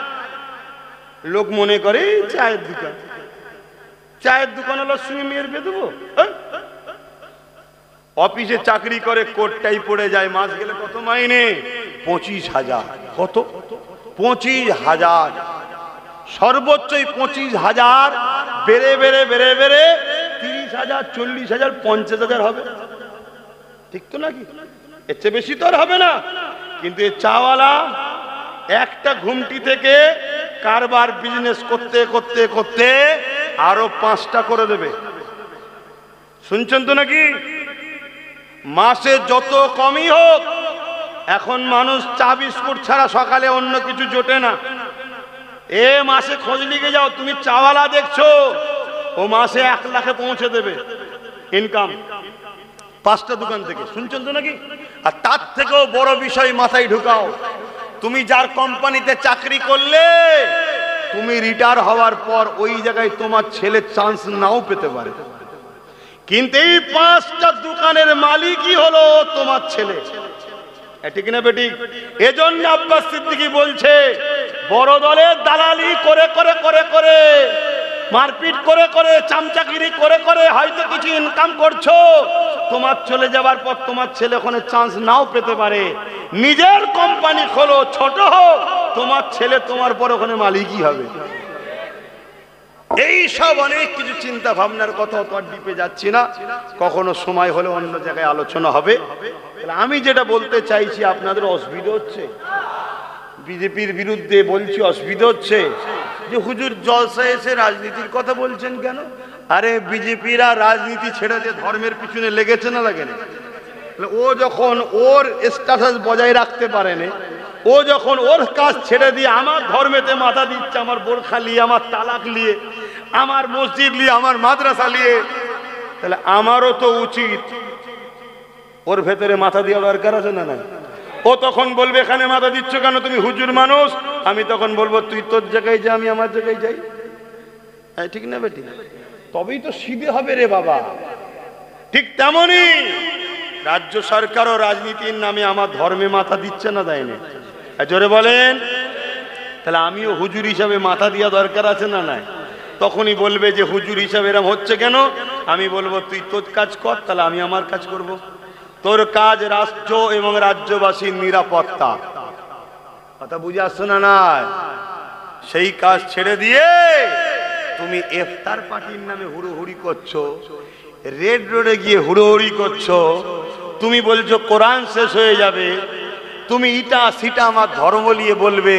লোক মনে করে চায়ের দোকান, চায়ের দোকান হলো সঙ্গে মেয়ের বিয়ে দেবো। অফিসে চাকরি করে, কোটটাই পড়ে যায়, মাস গেলে কত মাইনে? 25,000। কত? 25,000। সর্বোচ্চই 25,000, বেড়ে বেড়ে বেড়ে বেড়ে 30,000, 40,000, 50,000 হবে। ঠিক তো নাকি? এর চেয়ে বেশি তো আর হবে না। কিন্তু এই চাওয়ালা একটা ঘুমটি থেকে কারবার, বিজনেস করতে করতে করতে আরো 5টা করে দেবে। শুনছেন তো নাকি? মাসে যত কমই হোক, এখন মানুষ চা বিস্কুট ছাড়া সকালে অন্য কিছু জোটে না। এ মাসে খোঁজ লিখে যাও, তুমি চাওয়ালা দেখছো, ও মাসে 1 লাখে পৌঁছে দেবে ইনকাম 5টা দোকান থেকে। শুনছেন তো নাকি? আর তার থেকেও বড় বিষয় মাথায় ঢুকাও, তুমি যার কোম্পানিতে চাকরি করলে, তুমি রিটায়ার হওয়ার পর ওই জায়গায় তোমার ছেলে চান্স নাও পেতে পারে, কিন্তু এই 5টা দোকানের মালিকই হলো তোমার ছেলে। ঠিক না বেটি? এজন্য আব্বাস সিদ্দিকী বলছে, বড় দলের দালালি করে করে করে করে, মারপিট করে করে, চামচাগিরি করে করে হয়তো কিছু ইনকাম করছো, তোমার চলে যাবার পর তোমার ছেলে ওখানে চান্স নাও পেতে পারে। নিজের কোম্পানি খোলো, ছোট হোক, তোমার ছেলে তোমার পর ওখানে মালিকই হবে। এই সব অনেক কিছু চিন্তা ভাবনার কথা, তো আর ডিপে যাচ্ছি না, কখনো সময় হলে অন্য জায়গায় আলোচনা হবে। আমি যেটা বলতে চাইছি, আপনাদের অসুবিধা হচ্ছে? বিজেপির বিরুদ্ধে বলছি, অসুবিধা হচ্ছে যে হুজুর জলসায় এসে রাজনীতির কথা বলছেন কেন? আরে বিজেপিরা রাজনীতি ছেড়ে দিয়ে ধর্মের পিছনে লেগেছে না লাগে না? ও যখন ওর স্ট্যাটাস বজায় রাখতে পারেনি, ও যখন ওর কাজ ছেড়ে দিয়ে আমার ধর্মেতে মাথা দিচ্ছে, আমার বোরখা নিয়ে, আমার তালাক নিয়ে, আমার মসজিদ নিয়ে, আমার মাদ্রাসা নিয়ে, তাহলে আমারও তো উচিত ওর ভেতরে মাথা দেওয়া দরকার আছে না? না, ও তখন বলবে এখানে মাথা দিচ্ছ কেন, তুমি হুজুর মানুষ। আমি তখন বলবো তুই তোর জায়গায় যা, আমি আমার জায়গায় যাই। হ্যাঁ, ঠিক না বেটি? তবেই তো সিধে হবে রে বাবা। ঠিক তেমনি রাজ্য সরকারও রাজনীতির নামে আমার ধর্মে মাথা দিচ্ছে না, দেয়নি? জোরে বলেন। তাহলে আমিও হুজুর হিসাবে মাথা দেওয়া দরকার আছে না? নাই? তখনই বলবে যে হুজুর হিসাবে এরম হচ্ছে কেন। আমি বলবো তুই তোর কাজ কর, তাহলে আমি আমার কাজ করব। তোর কাজ রাষ্ট্র এবং রাজ্যবাসীর নিরাপত্তা। কথা বুঝে আসছো না? নাই, সেই কাজ ছেড়ে দিয়ে তুমি ইফতার পার্টির নামে হুড়োহুড়ি করছো, রেড রোডে গিয়ে হুড়োহুড়ি করছো, তুমি বলছো কোরআন শেষ হয়ে যাবে, তুমি ইটা সিটা আমার ধর্ম নিয়ে বলবে,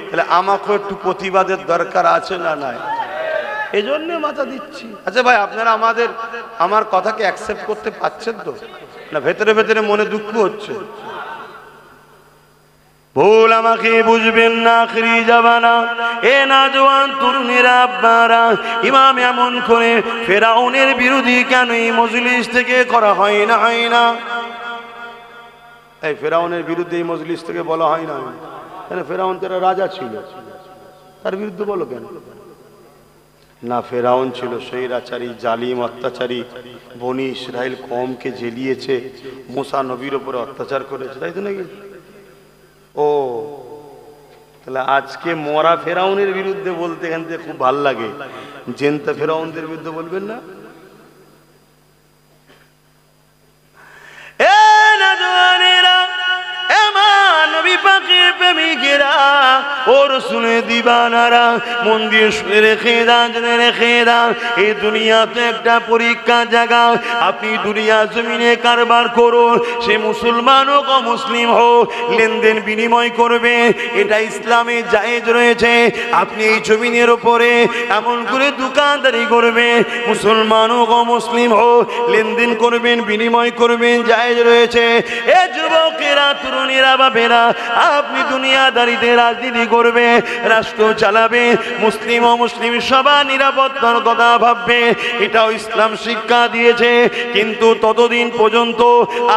তাহলে আমাকে একটু প্রতিবাদের দরকার আছে না? নাই, এজন্য মাথা দিচ্ছি। আচ্ছা ভাই, আপনারা আমার কথাকে অ্যাকসেপ্ট করতে পারছেন তো না? ভেতরে ভেতরে মনে দুঃখ হচ্ছে? ভুল আমাকে বুঝবেন না, আখরি জামানা এ নওজওয়ান তরুণেরা, আব্বারা, ইমাম এমন করে ফেরাউনের বিরোধী কেন এই মজলিস থেকে করা হয় না? হয় না? এই ফেরাউনের বিরুদ্ধে এই মজলিস থেকে বলা হয় না? কেন? ফেরাউন তো রাজা ছিল, তার বিরুদ্ধে বলো কেন? না, ফেরাউন ছিল স্বৈরাচারী, জালিম, অত্যাচারী, বনি ইসরাইল কওমকে জ্বেলিয়েছে, মুসা নবীর উপরে অত্যাচার করেছে, তাই তো নাকি? ও, তাহলে আজকে মরা ফেরাউনের বিরুদ্ধে বলতে এখান থেকে খুব ভাল লাগে, জেনতা ফেরাউনদের বিরুদ্ধে বলবেন না? এ নওজওয়ানেরা, এ মা নবী পাকের প্রেমিকেরা ও রাসূলের দিবানারা মন দিয়ে শুনে রেখে দান, জেনে রেখে দান, এই দুনিয়া তো একটা পরীক্ষা জায়গা। আপনি দুনিয়া জমিনে কারবার করুন, সে মুসলমান হোক অমুসলিম হোক, লেনদেন বিনিময় করবে, এটা ইসলামে জায়েজ রয়েছে। আপনি এই জমিনের উপরে এমন করে দোকানদারি করবে, মুসলমান হোক অমুসলিম হোক, লেনদেন করবেন, বিনিময় করবেন, জায়েজ রয়েছে। এ যুবকেরা, তরুণীরা, বাপেরা, আপনি দুনিয়াদারিতে রাজনীতি করবে, রাষ্ট্র চালাবে, মুসলিম অমুসলিম সবার নিরাপত্তার কথা ভাববে, এটাও ইসলাম শিক্ষা দিয়েছে। কিন্তু ততদিন পর্যন্ত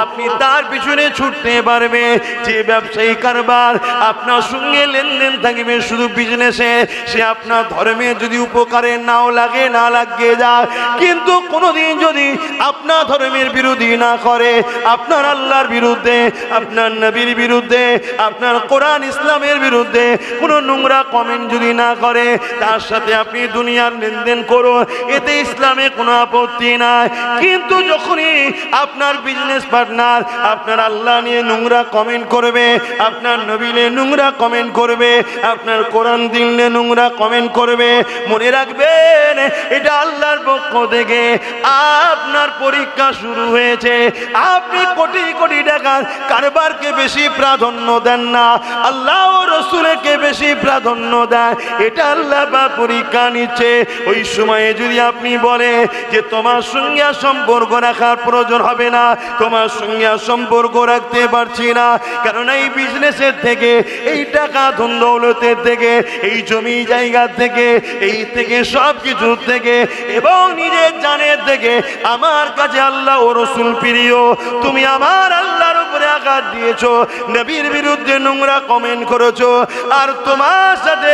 আপনি তার পিছনে ছুটতে পারবে যে ব্যবসায়ী কারবার আপনার সঙ্গে লেনদেন থাকবে শুধু বিজনেসে, সে আপনার ধর্মের যদি উপকারে নাও লাগে, না লাগিয়ে যায়, কিন্তু কোনোদিন যদি আপনার ধর্মের বিরোধী না করে, আপনার আল্লাহর বিরুদ্ধে, আপনার নবীর বিরুদ্ধে, আপনার কোরআন ইসলামের বিরুদ্ধে কোনো নোংরা কমেন্ট যদি না করে, তার সাথে আপনি দুনিয়ার লেনদেন করুন, এতে ইসলামে কোনো আপত্তি নাই। কিন্তু যখনই আপনার বিজনেস পার্টনার আপনার আল্লাহ নিয়ে নোংরা কমেন্ট করবে, আপনার নবী নিয়ে নোংরা কমেন্ট করবে, আপনার কোরআন দিন নিয়ে নোংরা কমেন্ট করবে, মনে রাখবেন এটা আল্লাহর পক্ষ থেকে আপনার পরীক্ষা শুরু হয়েছে। আপনি কোটি কোটি টাকার কারবারকে বেশি প্রাধান্য দেন না, আল্লাহ ও রাসূলকে বেশি প্রাধান্য দেন, এটা আল্লাহ বা পরীক্ষা নিচ্ছে। ওই সময়ে যদি আপনি বলে যে তোমার সঙ্গে সম্পর্ক রাখার প্রয়োজন হবে না, তোমার সঙ্গে সম্পর্ক রাখতে পারছি না, কারণ এই বিজনেসের থেকে, এই টাকা ধন দৌলতের থেকে, এই জমি জায়গা থেকে, এই থেকে সব কিছু থেকে এবং নিজের জানের থেকে আমার কাছে আল্লাহ ও রাসূল প্রিয়। তুমি আমার আল্লাহর উপরে আঘাত দিয়েছো, নবীর বিরুদ্ধে নোংরা কমেন্ট করেছো, আর তোমার সাথে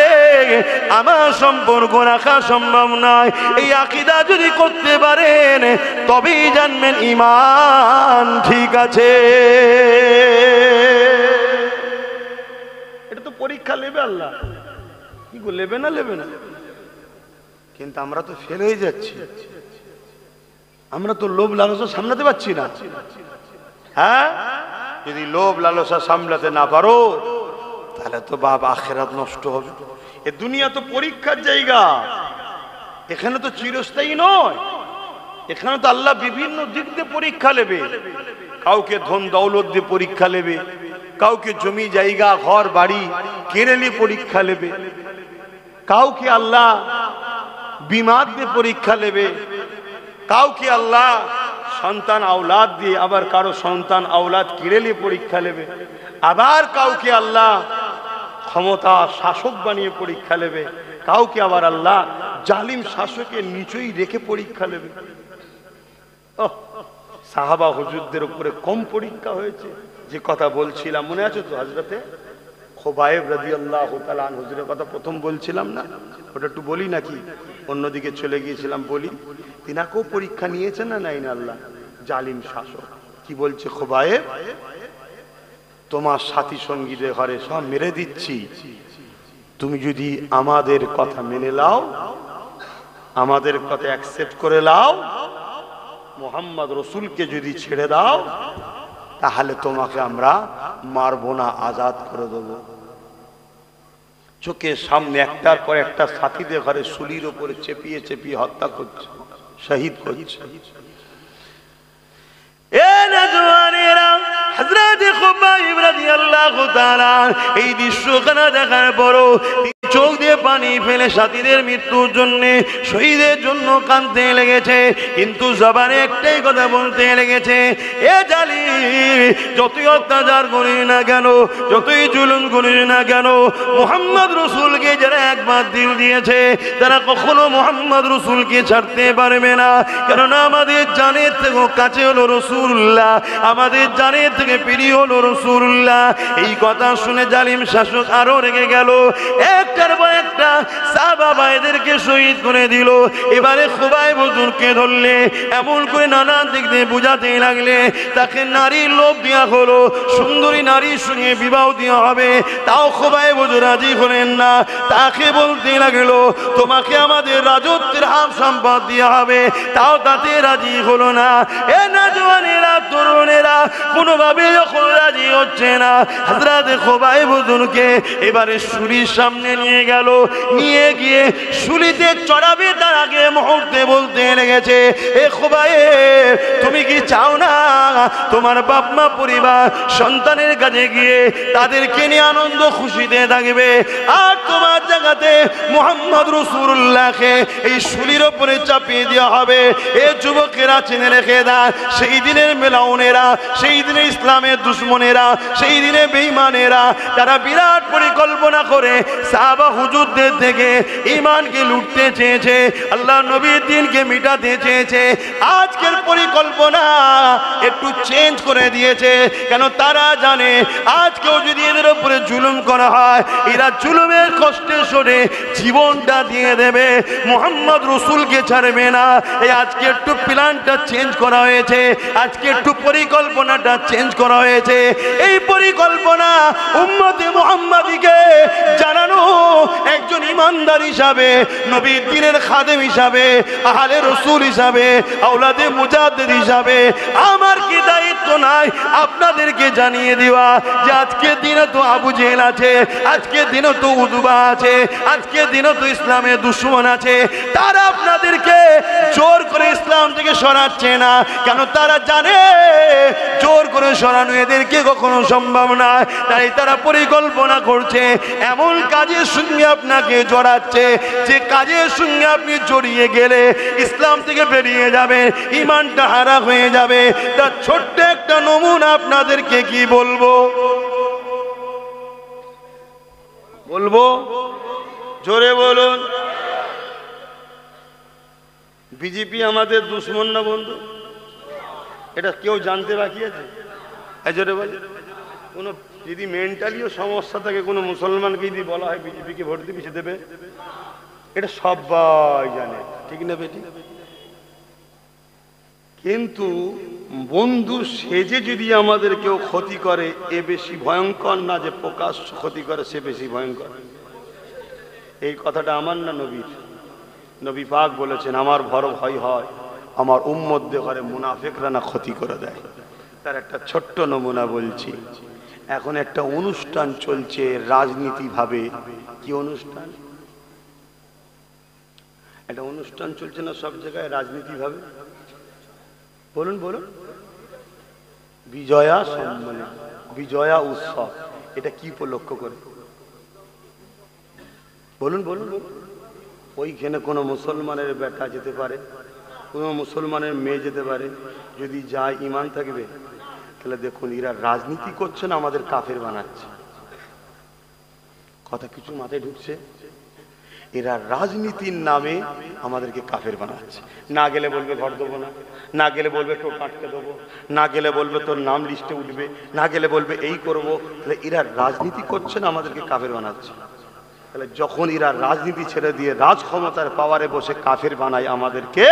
আমার সম্পর্ক রাখা সম্ভব নয়। এই আকীদা যদি করতে পারেন তবেই জানবেন ঈমান ঠিক আছে। এটা তো পরীক্ষা নেবে আল্লাহ, কি গো, নেবে না? নেবে না, কিন্তু আমরা তো ফেল হয়ে যাচ্ছি, আমরা তো লোভ লালসা সামলাতে পারছি না। হ্যাঁ, যদি লোভ লালসা সামলাতে না পারো তাহলে তো বাপ আখিরাত নষ্ট হবে। এ দুনিয়া তো পরীক্ষার জায়গা, এখানে তো চিরস্থায়ী নয়, এখানে তো আল্লাহ বিভিন্ন দিক দিয়ে পরীক্ষা নেবে। কাউকে ধন দৌলত দিয়ে পরীক্ষা নেবে, কাউকে জমি জায়গা ঘর বাড়ি কেড়ে নিয়ে পরীক্ষা নেবে, কাউকে আল্লাহ বিমার দিয়ে পরীক্ষা নেবে, কাউকে আল্লাহ সন্তান আওলাদ দিয়ে, আবার কারো সন্তান আওলাদ কেড়ে নিয়ে পরীক্ষা নেবে, আবার কাউকে আল্লাহ ক্ষমতা শাসক বানিয়ে পরীক্ষা নেবে, কাউকে আবার আল্লাহ জালিম শাসকের নিচেই রেখে পরীক্ষা নেবে। সাহাবা হুজুরদের উপরে কম পরীক্ষা হয়েছে? যে কথা বলছিলাম মনে আছে তো, হযরতে খুবাইব রাদিয়াল্লাহু তাআলা আনহু হুজুরের কথা প্রথম বলছিলাম না, ওটা একটু বলি নাকি? অন্যদিকে চলে গিয়েছিলাম, বলি। তিনাকেও পরীক্ষা নিয়েছেন না নাই না আল্লাহ? জালিম শাসক কি বলছে, খুবাইব তোমার সাথী সঙ্গীদের ঘরে সব মেরে দিচ্ছি, তুমি যদি আমাদের কথা মেনে নাও, আমাদের কথা অ্যাকসেপ্ট করে নাও, মুহাম্মদ রাসূলকে যদি ছেড়ে দাও, তাহলে তোমাকে আমরা মারবো না, আজাদ করে দেবো। চোখের সামনে একটার পর একটা সাথীদের ঘরে শুলির উপরে চেপিয়ে চেপিয়ে হত্যা করছে, শহীদ করছে। এই দৃশ্যখানা দেখার পরও চোখ দিয়ে পানি ফেলে সাথীদের মৃত্যুর জন্য, শহীদের জন্য কাঁদতে লেগেছে, কিন্তু জবানে একটাই কথা বলতে লেগেছে, এ জালিম যতই অত্যাচার করিস না কেন, যতই জুলুম করিস না কেন, মুহাম্মদ রাসূলকে যারা একবার দিল দিয়েছে তারা কখনো মুহাম্মদ রাসূলকে ছাড়তে পারবে না। কারণ আমাদের জানের থেকে কাছে হলো রাসূলুল্লাহ, আমাদের জানের থেকে প্রিয় হলো রাসূলুল্লাহ। এই কথা শুনে জালিম শাসক আরো রেগে গেল। একটার পর একটা সাহাবা ভাইদেরকে শহীদ করে দিল। এবারে খুবাইব হুজুরকে ধরলে এমন করে নানা দিক দিয়ে বুঝাতে লাগলে তাকে নারীর লোভ দেওয়া হলো, সুন্দরী নারীর সঙ্গে বিবাহ দেওয়া হবে, তাও খুবাইব হুজুর রাজি হলেন না। তাকে বলতে লাগলো তোমাকে আমাদের রাজত্বের হাফ সম্পদ দেওয়া হবে, তাও তাতে রাজি হলো না। এ নওজওয়ানেরা, তরুণেরা কোনোভাবে যখন রাজি হচ্ছে না, হযরত খুবাইব হুজুরকে এবারে শুলির সামনে নিয়ে গেল। নিয়ে গিয়ে শুলিতে চড়াবে তার আগে মুহূর্তে বলতে লেগেছে, এ খুবাইব তুমি কি চাও না তোমার বাপ মা পরিবার সন্তানের কাছে গিয়ে তাদেরকে নিয়ে আনন্দ খুশিতে থাকবে, আর তোমার জায়গাতে মুহাম্মদ রাসূলুল্লাহকে এই শুলির উপরে চাপিয়ে দেওয়া হবে। এ যুবকেরা চিনে রেখে দেয়, সেই দিনের মেলাউনেরা, সেই দিনে ইসলামের দুশ্মনেরা, সেই দিনে বেঈমানেরা তারা বিরাট পরিকল্পনা করে সাহাবা হুজুরদের থেকে ঈমানকে লুটতে চেয়েছে, আল্লাহ নবীর দ্বীনকে মিটাতে চেয়েছে। আজকের পরিকল্পনা একটু চেঞ্জ করে দিয়েছে, কেন তারা জানে আজকেও যদি এদের উপরে জুলুম করা হয়, এরা জুলুমের কষ্টে সরে জীবনটা দিয়ে দেবে, মুহাম্মদ রাসূলকে ছাড়বে না। এই আজকে একটু প্ল্যানটা চেঞ্জ করা হয়েছে, আজকে একটু পরিকল্পনাটা চেঞ্জ করা হয়েছে। এই পরিকল্পনা উম্মতে মুহাম্মাদিকে জানানো, একজন ইমানদার হিসাবে, নবীর দ্বীনের খাদেম হিসাবে, আহলে রাসূল হিসাবে, আওলাদে মুজাদ্দিদ হিসাবে আমার কি দায়িত্ব নাই আপনাদেরকে জানিয়ে দেওয়া যে আজকের দিনে তো আবু জেহেল আছে, আজকের দিনে তো উতবা আছে, আজকের দিনে তো ইসলামের দুশমন আছে, তারা আপনাদেরকে জোর করে ইসলাম থেকে সরাচ্ছে না, কেন তারা জানে জোর করে সরানো এদেরকে কখনো সম্ভব না। তাই তারা পরিকল্পনা করছে, এমন কাজের সঙ্গে আপনাকে জড়াচ্ছে যে কাজের সঙ্গে আপনি জড়িয়ে গেলে ইসলাম থেকে বেরিয়ে যাবে, ঈমানটা হারা হয়ে যাবে। তার ছোট্ট একটা নমুনা আপনাদেরকে কি বলবো, জোরে বলুন। বিজেপি আমাদের দুশ্মন না বন্ধু? এটা কেউ জানতে বাকি আছে? জোরে বলে। কোনো যদি মেন্টালিও সমস্যা থাকে কোনো মুসলমানকে যদি বলা হয় বিজেপিকে ভোট দিবি, সে দেবে, এটা সবাই জানে, ঠিক না বেটি? কিন্তু বন্ধু সেজে যদি আমাদের কেউ ক্ষতি করে, এ বেশি ভয়ঙ্কর না যে প্রকাশ্য ক্ষতি করে, সে বেশি ভয়ঙ্কর। এই কথাটা আমার না নবীর। নবী পাক বলেছেন আমার বড় ভয় হয় আমার উম্মতদের ঘরে মুনাফিকরা না ক্ষতি করে দেয়। তার একটা ছোট্ট নমুনা বলছি। এখন একটা অনুষ্ঠান চলছে রাজনীতি ভাবে। কি অনুষ্ঠান? একটা অনুষ্ঠান চলছে না সব জায়গায় রাজনীতি ভাবে? বলুন বলুন। বিজয়া সম্মেলন, বিজয়া উৎসব, এটা কি উপলক্ষ করে? বলুন বলুন বলুন। ওইখানে কোনো মুসলমানের বেটা যেতে পারে, কোনো মুসলমানের মেয়ে যেতে পারে, যদি যায় ঈমান থাকবে। তাহলে দেখুন এরা রাজনীতি করছে না আমাদের কাফের বানাচ্ছে। কথা কিছু মাথায় ঢুকছে? এরা রাজনীতির নামে আমাদেরকে কাফের বানাচ্ছে। না গেলে বলবে ঘর দেবো না, না গেলে বলবে তোর কাটকে দেবো, না গেলে বলবে তোর নাম লিস্টে উঠবে, না গেলে বলবে এই করবো। তাহলে এরা রাজনীতি করছে না আমাদেরকে কাফের বানাচ্ছে। তাহলে যখন এরা রাজনীতি ছেড়ে দিয়ে রাজ ক্ষমতার পাওয়ারে বসে কাফের বানায় আমাদেরকে,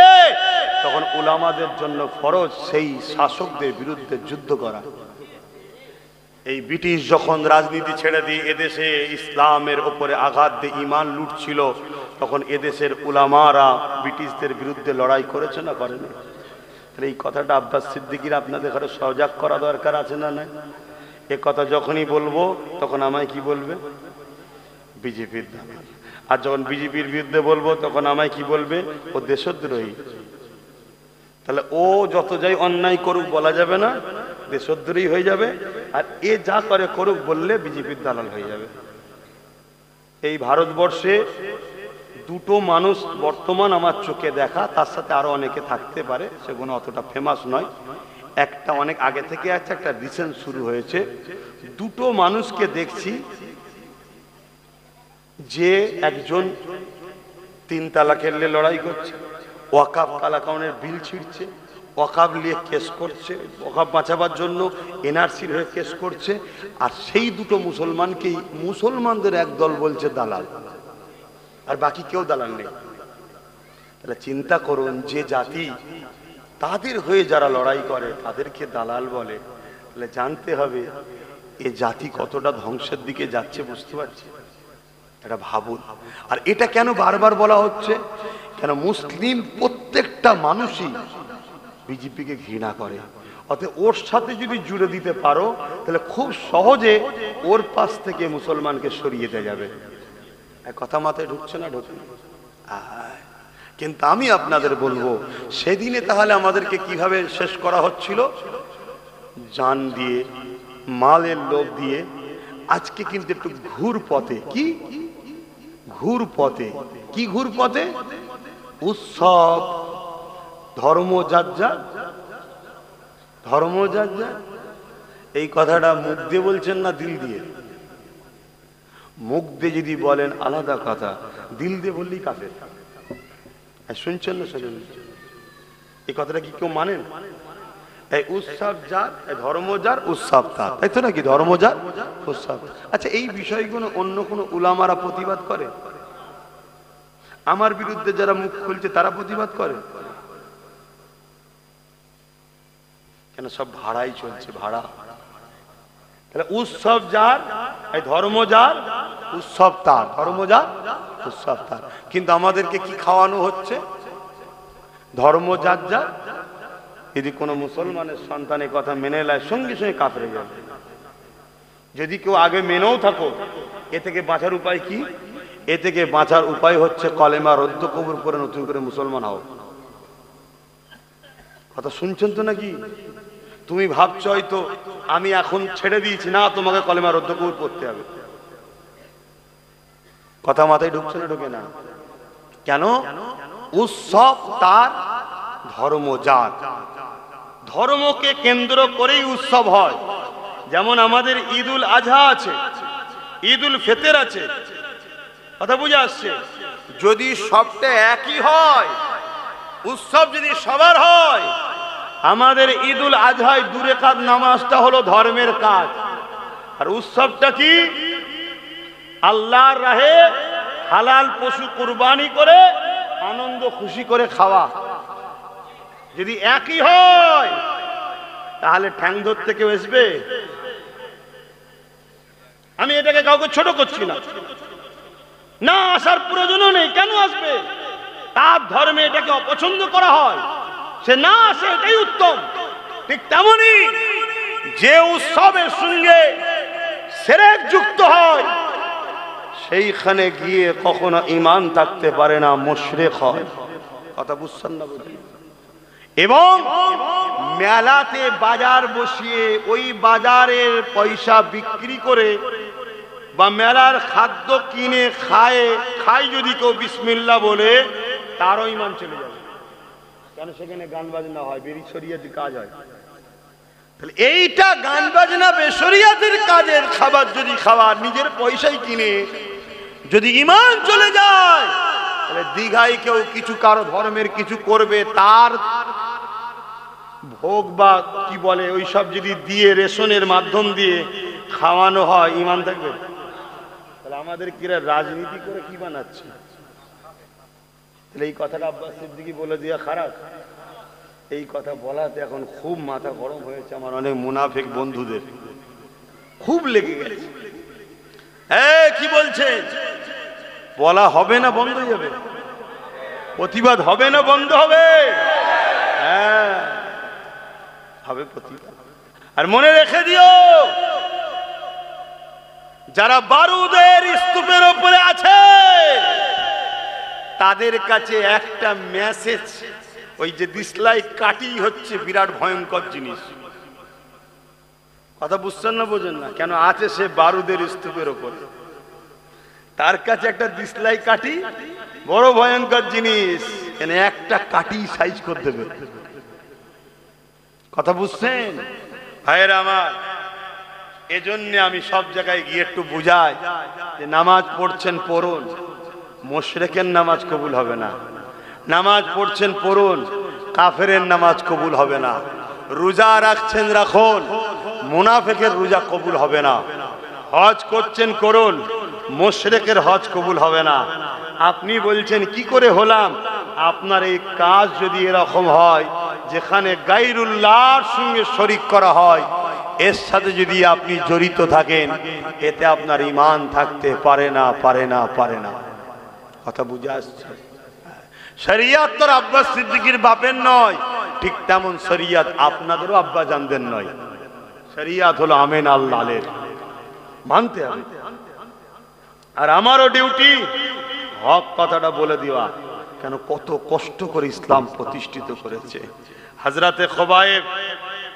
তখন উলামাদের জন্য ফরজ সেই শাসকদের বিরুদ্ধে যুদ্ধ করা। এই ব্রিটিশ যখন রাজনীতি ছেড়ে দিয়ে এদেশে ইসলামের উপরে আঘাত দিয়ে ঈমান লুটছিল, তখন এদেশের উলামারা ব্রিটিশদের বিরুদ্ধে লড়াই করেছে না করেনি? তাহলে এই কথাটা আব্বাস সিদ্দিকীর আপনাদের ঘরে সজাগ করা দরকার আছে না? না, এ কথা যখনই বলবো তখন আমায় কি বলবে? বিজেপির দালাল। আর যখন বিজেপির বিরুদ্ধে বলবো তখন আমায় কি বলবে? ও দেশদ্রোহী। তাহলে ও যত যাই অন্যায় করুক বলা যাবে না, দেশদ্রোহী হয়ে যাবে। আর এ যা করে করুক বললে বিজেপির দালাল হয়ে যাবে। এই ভারতবর্ষে দুটো মানুষ বর্তমান আমার চোখে দেখা, তার সাথে আরো অনেকে থাকতে পারে, সেগুলো অতটা ফেমাস নয়। একটা অনেক আগে থেকে আছে, একটা রিসেন্ট শুরু হয়েছে। দুটো মানুষকে দেখছি, যে একজন 3 তালাকের নিয়ে লড়াই করছে, ওয়াকাফ কালাকাউনের বিল ছিঁড়ছে, ওয়াকাফ নিয়ে কেস করছে, ওয়াকাফ বাঁচাবার জন্য এনআরসির হয়ে কেস করছে। আর সেই দুটো মুসলমানকেই মুসলমানদের একদল বলছে দালাল। আর বাকি কেউ দালাল নেই। তাহলে চিন্তা করুন, যে জাতি তাদের হয়ে যারা লড়াই করে তাদেরকে দালাল বলে, তাহলে জানতে হবে এ জাতি কতটা ধ্বংসের দিকে যাচ্ছে, বুঝতে পারছি? এটা ভাবুন। আর এটা কেন বারবার বলা হচ্ছে? কেন মুসলিম প্রত্যেকটা মানুষই বিজেপিকে ঘৃণা করে, অতএব ওর সাথে যদি জুড়ে দিতে পারো তাহলে খুব সহজে ওর পাশ থেকে মুসলমানকে সরিয়ে দেওয়া যাবে। কথা মাথায় ঢুকছে না? ঢুকছে। কিন্তু আমি আপনাদের বলবো, সেদিনে তাহলে আমাদেরকে কিভাবে শেষ করা হচ্ছিল? জান দিয়ে, মালের লোভ দিয়ে। আজকে কিন্তু একটু ঘুর পথে। কি ঘুর পথে? কি ঘুর পথে? উৎসব, ধর্ম যার যার, ধর্ম যার যার। এই কথাটা মুখ দিয়ে বলছেন না দিল দিয়ে? মুখ দিয়ে যদি বলেন আলাদা কথা, দিল দিয়ে বললেই কাফের। শুনছেন না? শুনুন, এই কথাটা কি কেউ মানেন? এই উৎসব যার, ধর্ম যার, উৎসব তার, তাই তো নাকি? ধর্ম যার, উৎসব। আচ্ছা, এই বিষয়গুলো অন্য কোনো উলামারা প্রতিবাদ করে? আমার বিরুদ্ধে যারা মুখ খুলছে তারা প্রতিবাদ করে কেন? সব ভাড়াই চলছে, ভাড়া। তাহলে উৎসব যার, এই ধর্ম যার, উৎসব তার, ধর্ম যার, উৎসব তার। কিন্তু আমাদেরকে কি খাওয়ানো হচ্ছে? ধর্ম যার যার। যদি কোনো মুসলমানের সন্তানের কথা মেনে নেয়, সঙ্গে সঙ্গে কাফের হয়ে যাবে। যদি কেউ আগে মেনেও থাকো, এ থেকে বাঁচার উপায় কি? এ থেকে বাঁচার উপায় হচ্ছে কলেমা রদ্দ কবুল করে নতুন করে মুসলমান হও। কথা শুনছেন তো নাকি? তুমি ভাবছো হয়তো আমি এখন ছেড়ে দিয়েছি, না, তোমাকে কলেমা রদ্দ কবুল করতে হবে। কথা মাথায় ঢুকছে না? ঢুকে না? কেন? উৎসব তার, ধর্ম যার। ধর্মকে কেন্দ্র করেই উৎসব হয়। যেমন আমাদের ঈদুল আজহা আছে, ঈদুল ফিতর আছে। কথা বুঝে আসছে? যদি সবটা একই হয়, উৎসব যদি সবার হয়, আমাদের ঈদুল আজহায় 2 রাকাত নামাজটা হলো ধর্মের কাজ, আর উৎসবটা কি? আল্লাহর রাহে হালাল পশু কুরবানি করে আনন্দ খুশি করে খাওয়া। যদি একই হয় তাহলে ঠ্যাং ধরতে কেউ আসবে? আমি এটাকে কাউকে ছোট করছি না, না আসার প্রয়োজনও নেই। কেন আসবে? তার ধর্মে এটাকে অপছন্দ করা হয়, সে না আসে, এটাই উত্তম। ঠিক তেমনি যে উৎসবের সঙ্গে শিরক যুক্ত হয়, সেইখানে গিয়ে কখনো ঈমান থাকতে পারে না, মুশরিক হয়। কথা বুঝছেন না? এবং মেলাতে বাজার বসিয়ে ওই বাজারের পয়সা বিক্রি করে বা মেলার খাদ্য কিনে খায় যদি কেউ বিসমিল্লাহ বলে, তারও ঈমান চলে যাবে। কেন? সেখানে গান বাজনা হয়, বেশরিয়াতি কাজ হয়। তাহলে এইটা গান বাজনা বেশরিয়াতির কাজের খাবার যদি খাবার নিজের পয়সায় কিনে যদি ঈমান চলে যায়, তাহলে দীঘায় কেউ কিছু কারো ধর্মের কিছু করবে, তার ভোগ বা কি বলে ওইসব যদি দিয়ে রেশনের মাধ্যম দিয়ে খাওয়ানো হয়, ঈমান থাকবে? তাহলে আমাদের কিরা রাজনীতি করে কি বানাচ্ছে? তাহলে এই কথাটা আব্বাস সিদ্দিকী বলে দেওয়া খারাপ? এই কথা বলাতে এখন খুব মাথা গরম হয়েছে আমার অনেক মুনাফিক বন্ধুদের, খুব লেগে গেছে। কি বলছেন? বলা হবে না বন্ধ হয়ে যাবে? প্রতিবাদ হবে না বন্ধ হবে? হ্যাঁ হবে প্রতিবাদ। আর মনে রেখে দিও, যারা বারুদের স্তূপের উপরে আছে তাদের কাছে একটা মেসেজ, ওই যে দিশলাই কাটি হচ্ছে বিরাট ভয়ঙ্কর জিনিস। কথা বুঝছেন না? বোঝেন না? কেন আছে সে বারুদের স্তূপের উপরে, তার কাছে একটা দিশলাই কাটি বড় ভয়ঙ্কর জিনিস। কেন? একটা কাটি সাইজ করে দেবে। কথা বুঝছেন ভাইয়েরা আমার? এজন্য আমি সব জায়গায় গিয়ে একটু বুঝাই যে নামাজ পড়ছেন পড়ুন, মুশরিকের নামাজ কবুল হবে না। নামাজ পড়ছেন পড়ুন, কাফেরের নামাজ কবুল হবে না। রোজা রাখছেন রাখুন, মুনাফিকের রোজা কবুল হবে না। হজ করছেন করুন, মুশরিকের হজ কবুল হবে না। আপনি বলছেন কি করে হলাম? আপনার এই কাজ যদি এরকম হয় যেখানে গায়রুল্লাহর সঙ্গে শরীক করা হয়, এর সাথে যদি আপনি জড়িত থাকেন, এতে আপনার ঈমান থাকতে পারে না, পারে না, পারে না। কথা বুঝে আসছে? শরিয়ত তোর আব্বাস সিদ্দিকীর বাপের নয়, ঠিক তেমন শরিয়ত আপনাদেরও আব্বা জানদের নয়। শরিয়ত হলো আমিন আল্লাহর, মানতে হবে। আর আমারও ডিউটি হক কথাটা বলে দেওয়া। কেন? কত কষ্ট করে ইসলাম প্রতিষ্ঠিত করেছে। হযরতে খোবায়েব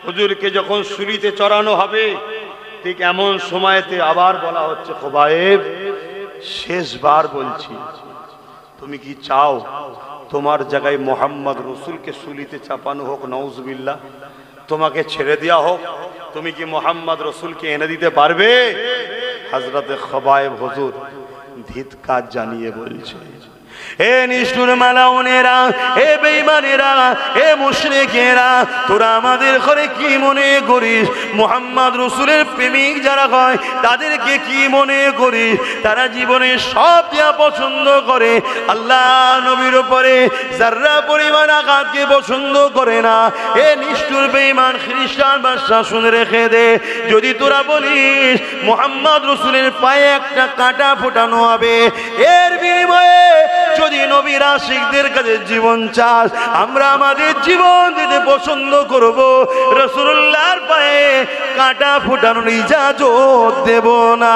হুজুরকে যখন শুলিতে চড়ানো হবে, ঠিক এমন সময়তে আবার বলা হচ্ছে, খোবায়েব শেষবার বলছি, তুমি কি চাও তোমার জায়গায় মোহাম্মদ রসুলকে শুলিতে চাপানো হোক? নাউজুবিল্লাহ। তোমাকে ছেড়ে দেওয়া হোক? তুমি কি মোহাম্মদ রসুলকে এনে দিতে পারবে? হযরতে খোবায়েব হুজুর ধিক্কার জানিয়ে বলছে, হে নিষ্ঠুর মালাউনেরা, হে বেঈমানেরা, হে মুশরিকেরা, তোরা আমাদের ঘরে কি মনে করিস? মুহাম্মদ রাসূলের প্রেমিক যারা হয় তাদেরকে কি মনে করিস? তারা জীবনে সব দেয়া পছন্দ করে, আল্লাহ নবীর উপরে যারা পরিমাণ আঘাতকে পছন্দ করে না। হে নিষ্ঠুর বেঈমান খ্রিস্টান বাদশা, শুনে রেখে দে, যদি তোরা বলিস মুহাম্মদ রাসূলের পায়ে একটা কাঁটা ফোটানো হবে, এর বিনিময়ে যদি নবীর আশিকদের কাছে জীবন চাস, আমরা আমাদের জীবন দিতে পছন্দ করব, রাসূলুল্লাহর পায়ে কাঁটা ফোটানোর ইজাজত দেব না।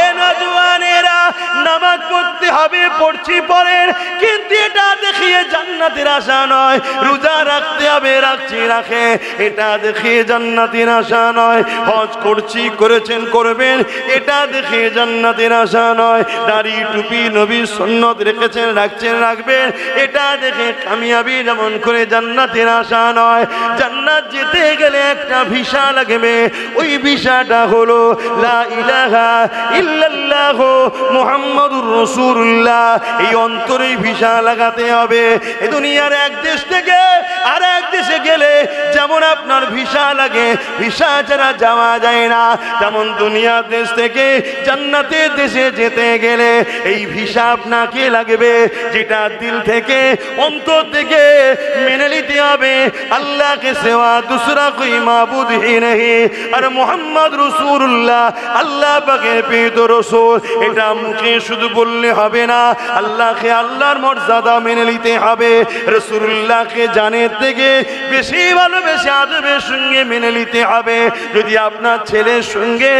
এ নওজওয়ানেরা, নামাজ পড়তে হবে, পড়ছি পড়েন, কিন্তু এটা দেখিয়ে জান্নাতের আশা নয়। রোজা রাখতে হবে, রাখছি রাখে, এটা দেখিয়ে জান্নাতের আশা নয়। হজ করছি, করেছেন, করবেন, এটা দেখিয়ে জান্নাতের আশা নয়। দাড়ি টুপি নবী সুন্নত রেখেছেন, রাখছেন, রাখবেন, এটা দেখে কামিয়াবি যেমন করে জান্নাতের আশা নয়। জান্নাত যেতে গেলে একটা ভিসা লাগবে, ওই ভিসাটা হলো লা ইলাহা ইল্লাল্লাহ মুহাম্মাদুর রাসূলুল্লাহ। এই অন্তরে ভিসা লাগাতে হবে। এই দুনিয়ার এক দেশ থেকে আর এক দেশে গেলে যেমন আপনার ভিসা লাগে, ভিসা ছাড়া যাওয়া যায় না, তেমন দুনিয়ার দেশ থেকে জান্নাতের দেশে যেতে গেলে এই ভিসা আপনাকে লাগবে, যেটা দিল থেকে, অন্তর থেকে মেনে নিতে হবে। আল্লাহকে সেवा दूसरा कोई माबूद ही नहीं, আর মুহাম্মদ রাসূলুল্লাহ আল্লাহ পাকের প্রিয় রাসূল। এটা মুখে শুধু বললে হবে না, আল্লাহকে আল্লাহর মর্যাদা মেনে নিতে হবে। রাসূলুল্লাহকে জানের থেকে বেশি ভালোবেসে আদবের সঙ্গে মেনে নিতে হবে। যদি আপনার ছেলের সঙ্গে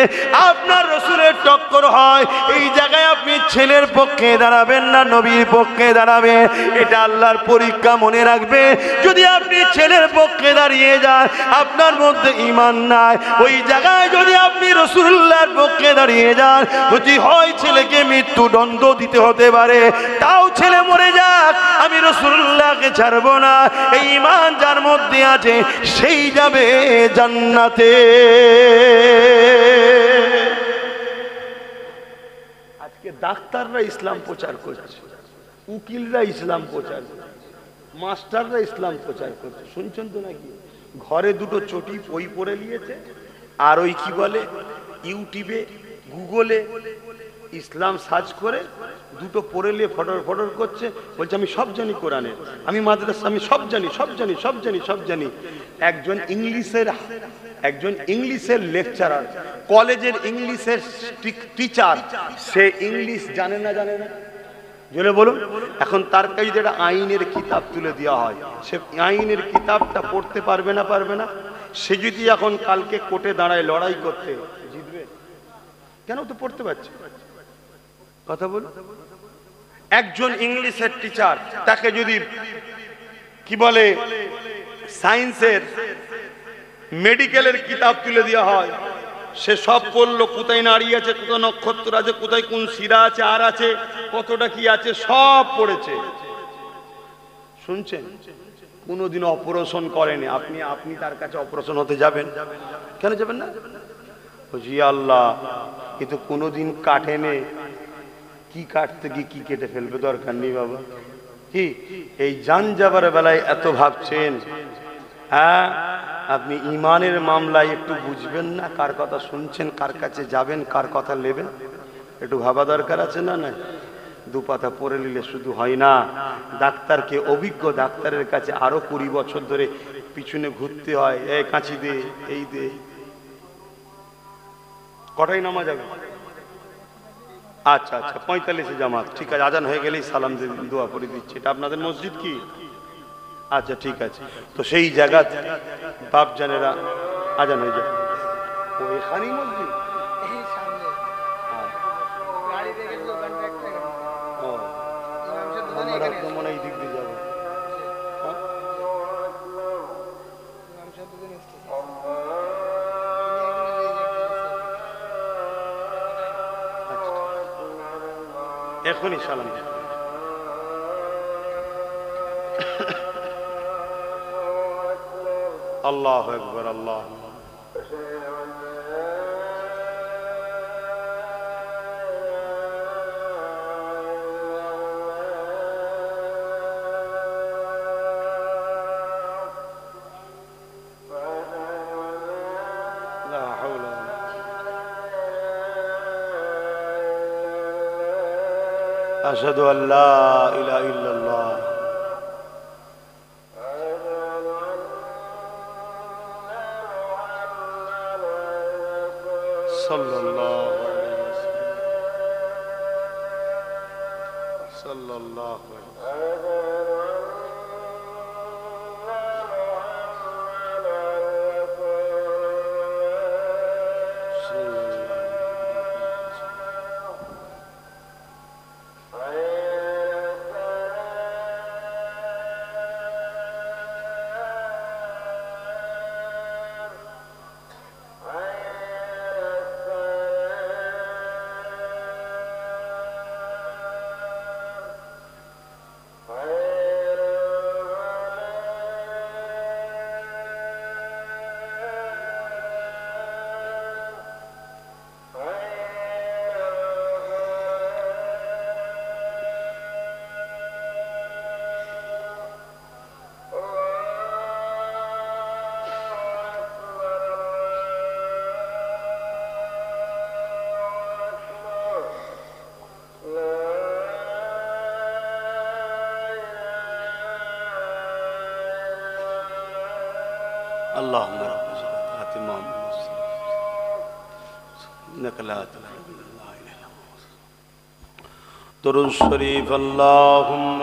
আপনার রাসূলের টক্কর হয়, এই জায়গায় আপনি ছেলের পক্ষে দাঁড়াবেন না, নবীর পক্ষে দাঁড়াবেন। এটা আল্লাহর পরীক্ষা, মনে রাখবে। যদি আপনি ছেলের পক্ষে দাঁড়িয়ে যান, আপনার মধ্যে ঈমান নাই। ওই জায়গায় যদি আপনি রাসূলুল্লাহর পক্ষে দাঁড়িয়ে যান, যদি হয় ছেলেকে মৃত্যুদণ্ড দিতে হতে পারে, তাও ছেলে মরে যাক, আমি রাসূলুল্লাহকে ছাড়বো না। এই ঈমান যার মধ্যে আছে সেই যাবে জান্নাতে। আজকে ডাক্তাররা ইসলাম প্রচার করছে, উকিলরা ইসলাম প্রচার করছে, মাস্টাররা ইসলাম প্রচার করছে, শুনছেন তো নাকি? ঘরে দুটো চটি বই পড়ে নিয়েছে, আর ওই কি বলে ইউটিউবে গুগলে ইসলাম সার্চ করে দুটো পড়ে নিয়ে ফটর ফটর করছে, বলছে আমি সব জানি কোরআনে, আমি মাদ্রাসা, আমি সব জানি, সব জানি, সব জানি, সব জানি। একজন ইংলিশের লেকচারার, কলেজের ইংলিশের টিচার, সে ইংলিশ জানে না, জানে না, জেনে বলুন। এখন তার কাছে যেটা আইনের কিতাব তুলে দেওয়া হয়, সে আইনের কিতাবটা পড়তে পারবে না, পারবে না। সে যদি এখন কালকে কোর্টে দাঁড়ায় লড়াই করতে, জিতবে কেন? তো পড়তে পারছে। কথা বলুন। একজন ইংলিশের টিচার, তাকে যদি কি বলে সায়েন্সের, মেডিকেলের কিতাব তুলে দেওয়া হয়, সে সব পড়লো, কোথায় নাড়ি আছে, কোথায় নক্ষত্র আছে, কোথায় কোন শিরা আছে, আর আছে কতটা কি আছে, সব পড়েছে। শুনছেন? কোনোদিন অপারেশন করেনি। আপনি তার কাছে অপারেশন হতে যাবেন? কেন যাবেন না? জি আল্লাহ, কিন্তু কোনোদিন কাটেনে, কি কাটতে গিয়ে কি কেটে ফেলবে, দরকার নেই বাবা। কি এই জান যাবার বেলায় এত ভাবছেন? হ্যাঁ, আপনি ইমানের মামলায় একটু বুঝবেন না, কার কথা শুনছেন, কার কাছে যাবেন, কার কথা নেবেন, একটু ভাবা দরকার আছে না? না দু পাতা পড়ে নিলে শুধু হয় না, ডাক্তারকে, অভিজ্ঞ ডাক্তারের কাছে আরো 20 বছর ধরে পিছনে ঘুরতে হয়। এই কাঁচি দে, এই দে। কটাই নামা যাবে? আচ্ছা আচ্ছা, 45-এ জামাত, ঠিক আছে। আজান হয়ে গেলেই সালাম দোয়া করে দিচ্ছি। এটা আপনাদের মসজিদ কি? আচ্ছা ঠিক আছে। তো সেই জায়গা বাপ জানেরা আজান হয়ে যায়। ও এখানেই মসজিদ? মনে এই দিক দিয়ে যাবো। এখনই সালাম। আল্লাহু আকবার, আল্লাহ। أشهد أن لا إله إلا الله صلى الله عليه وسلم صلى الله عليه اللهم رب صلوات محمد انك لا تلا من الله الا هو درود شريف اللهم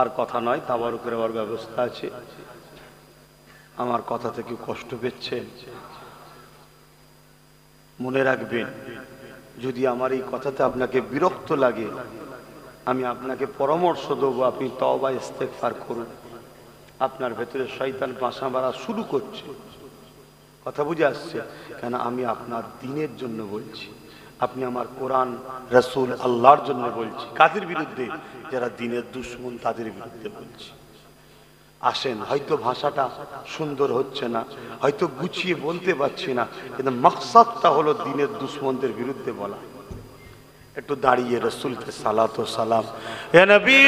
আর কথা নয়, তাবারুকের আবার ব্যবস্থা আছে। আমার কথা থেকে কষ্ট পেচ্ছেন, মনে রাখবেন, যদি আমার এই কথাতে আপনাকে বিরক্ত লাগে, আমি আপনাকে পরামর্শ দেবো, আপনি তওবা ইস্তেগফার করুন। আপনার ভেতরে শয়তান বাসা বাঁধা শুরু করছে। কথা বুঝে আসছে? কেন আমি আপনার দ্বীনের জন্য বলছি, আপনি আমার কোরআন, রাসূল, আল্লাহর জন্য বলছি। কাদের বিরুদ্ধে? যারা দ্বীনের দুশমন, তাদের বিরুদ্ধে বলছি। আসেন, হয়তো ভাষাটা সুন্দর হচ্ছে না, হয়তো গুছিয়ে বলতে পারছি না, কিন্তু মাকসাদটা হলো দ্বীনের দুশমনদের বিরুদ্ধে বলা। একটু দাঁড়িয়ে রাসূলকে সালাত ও সালাম। হে নবী।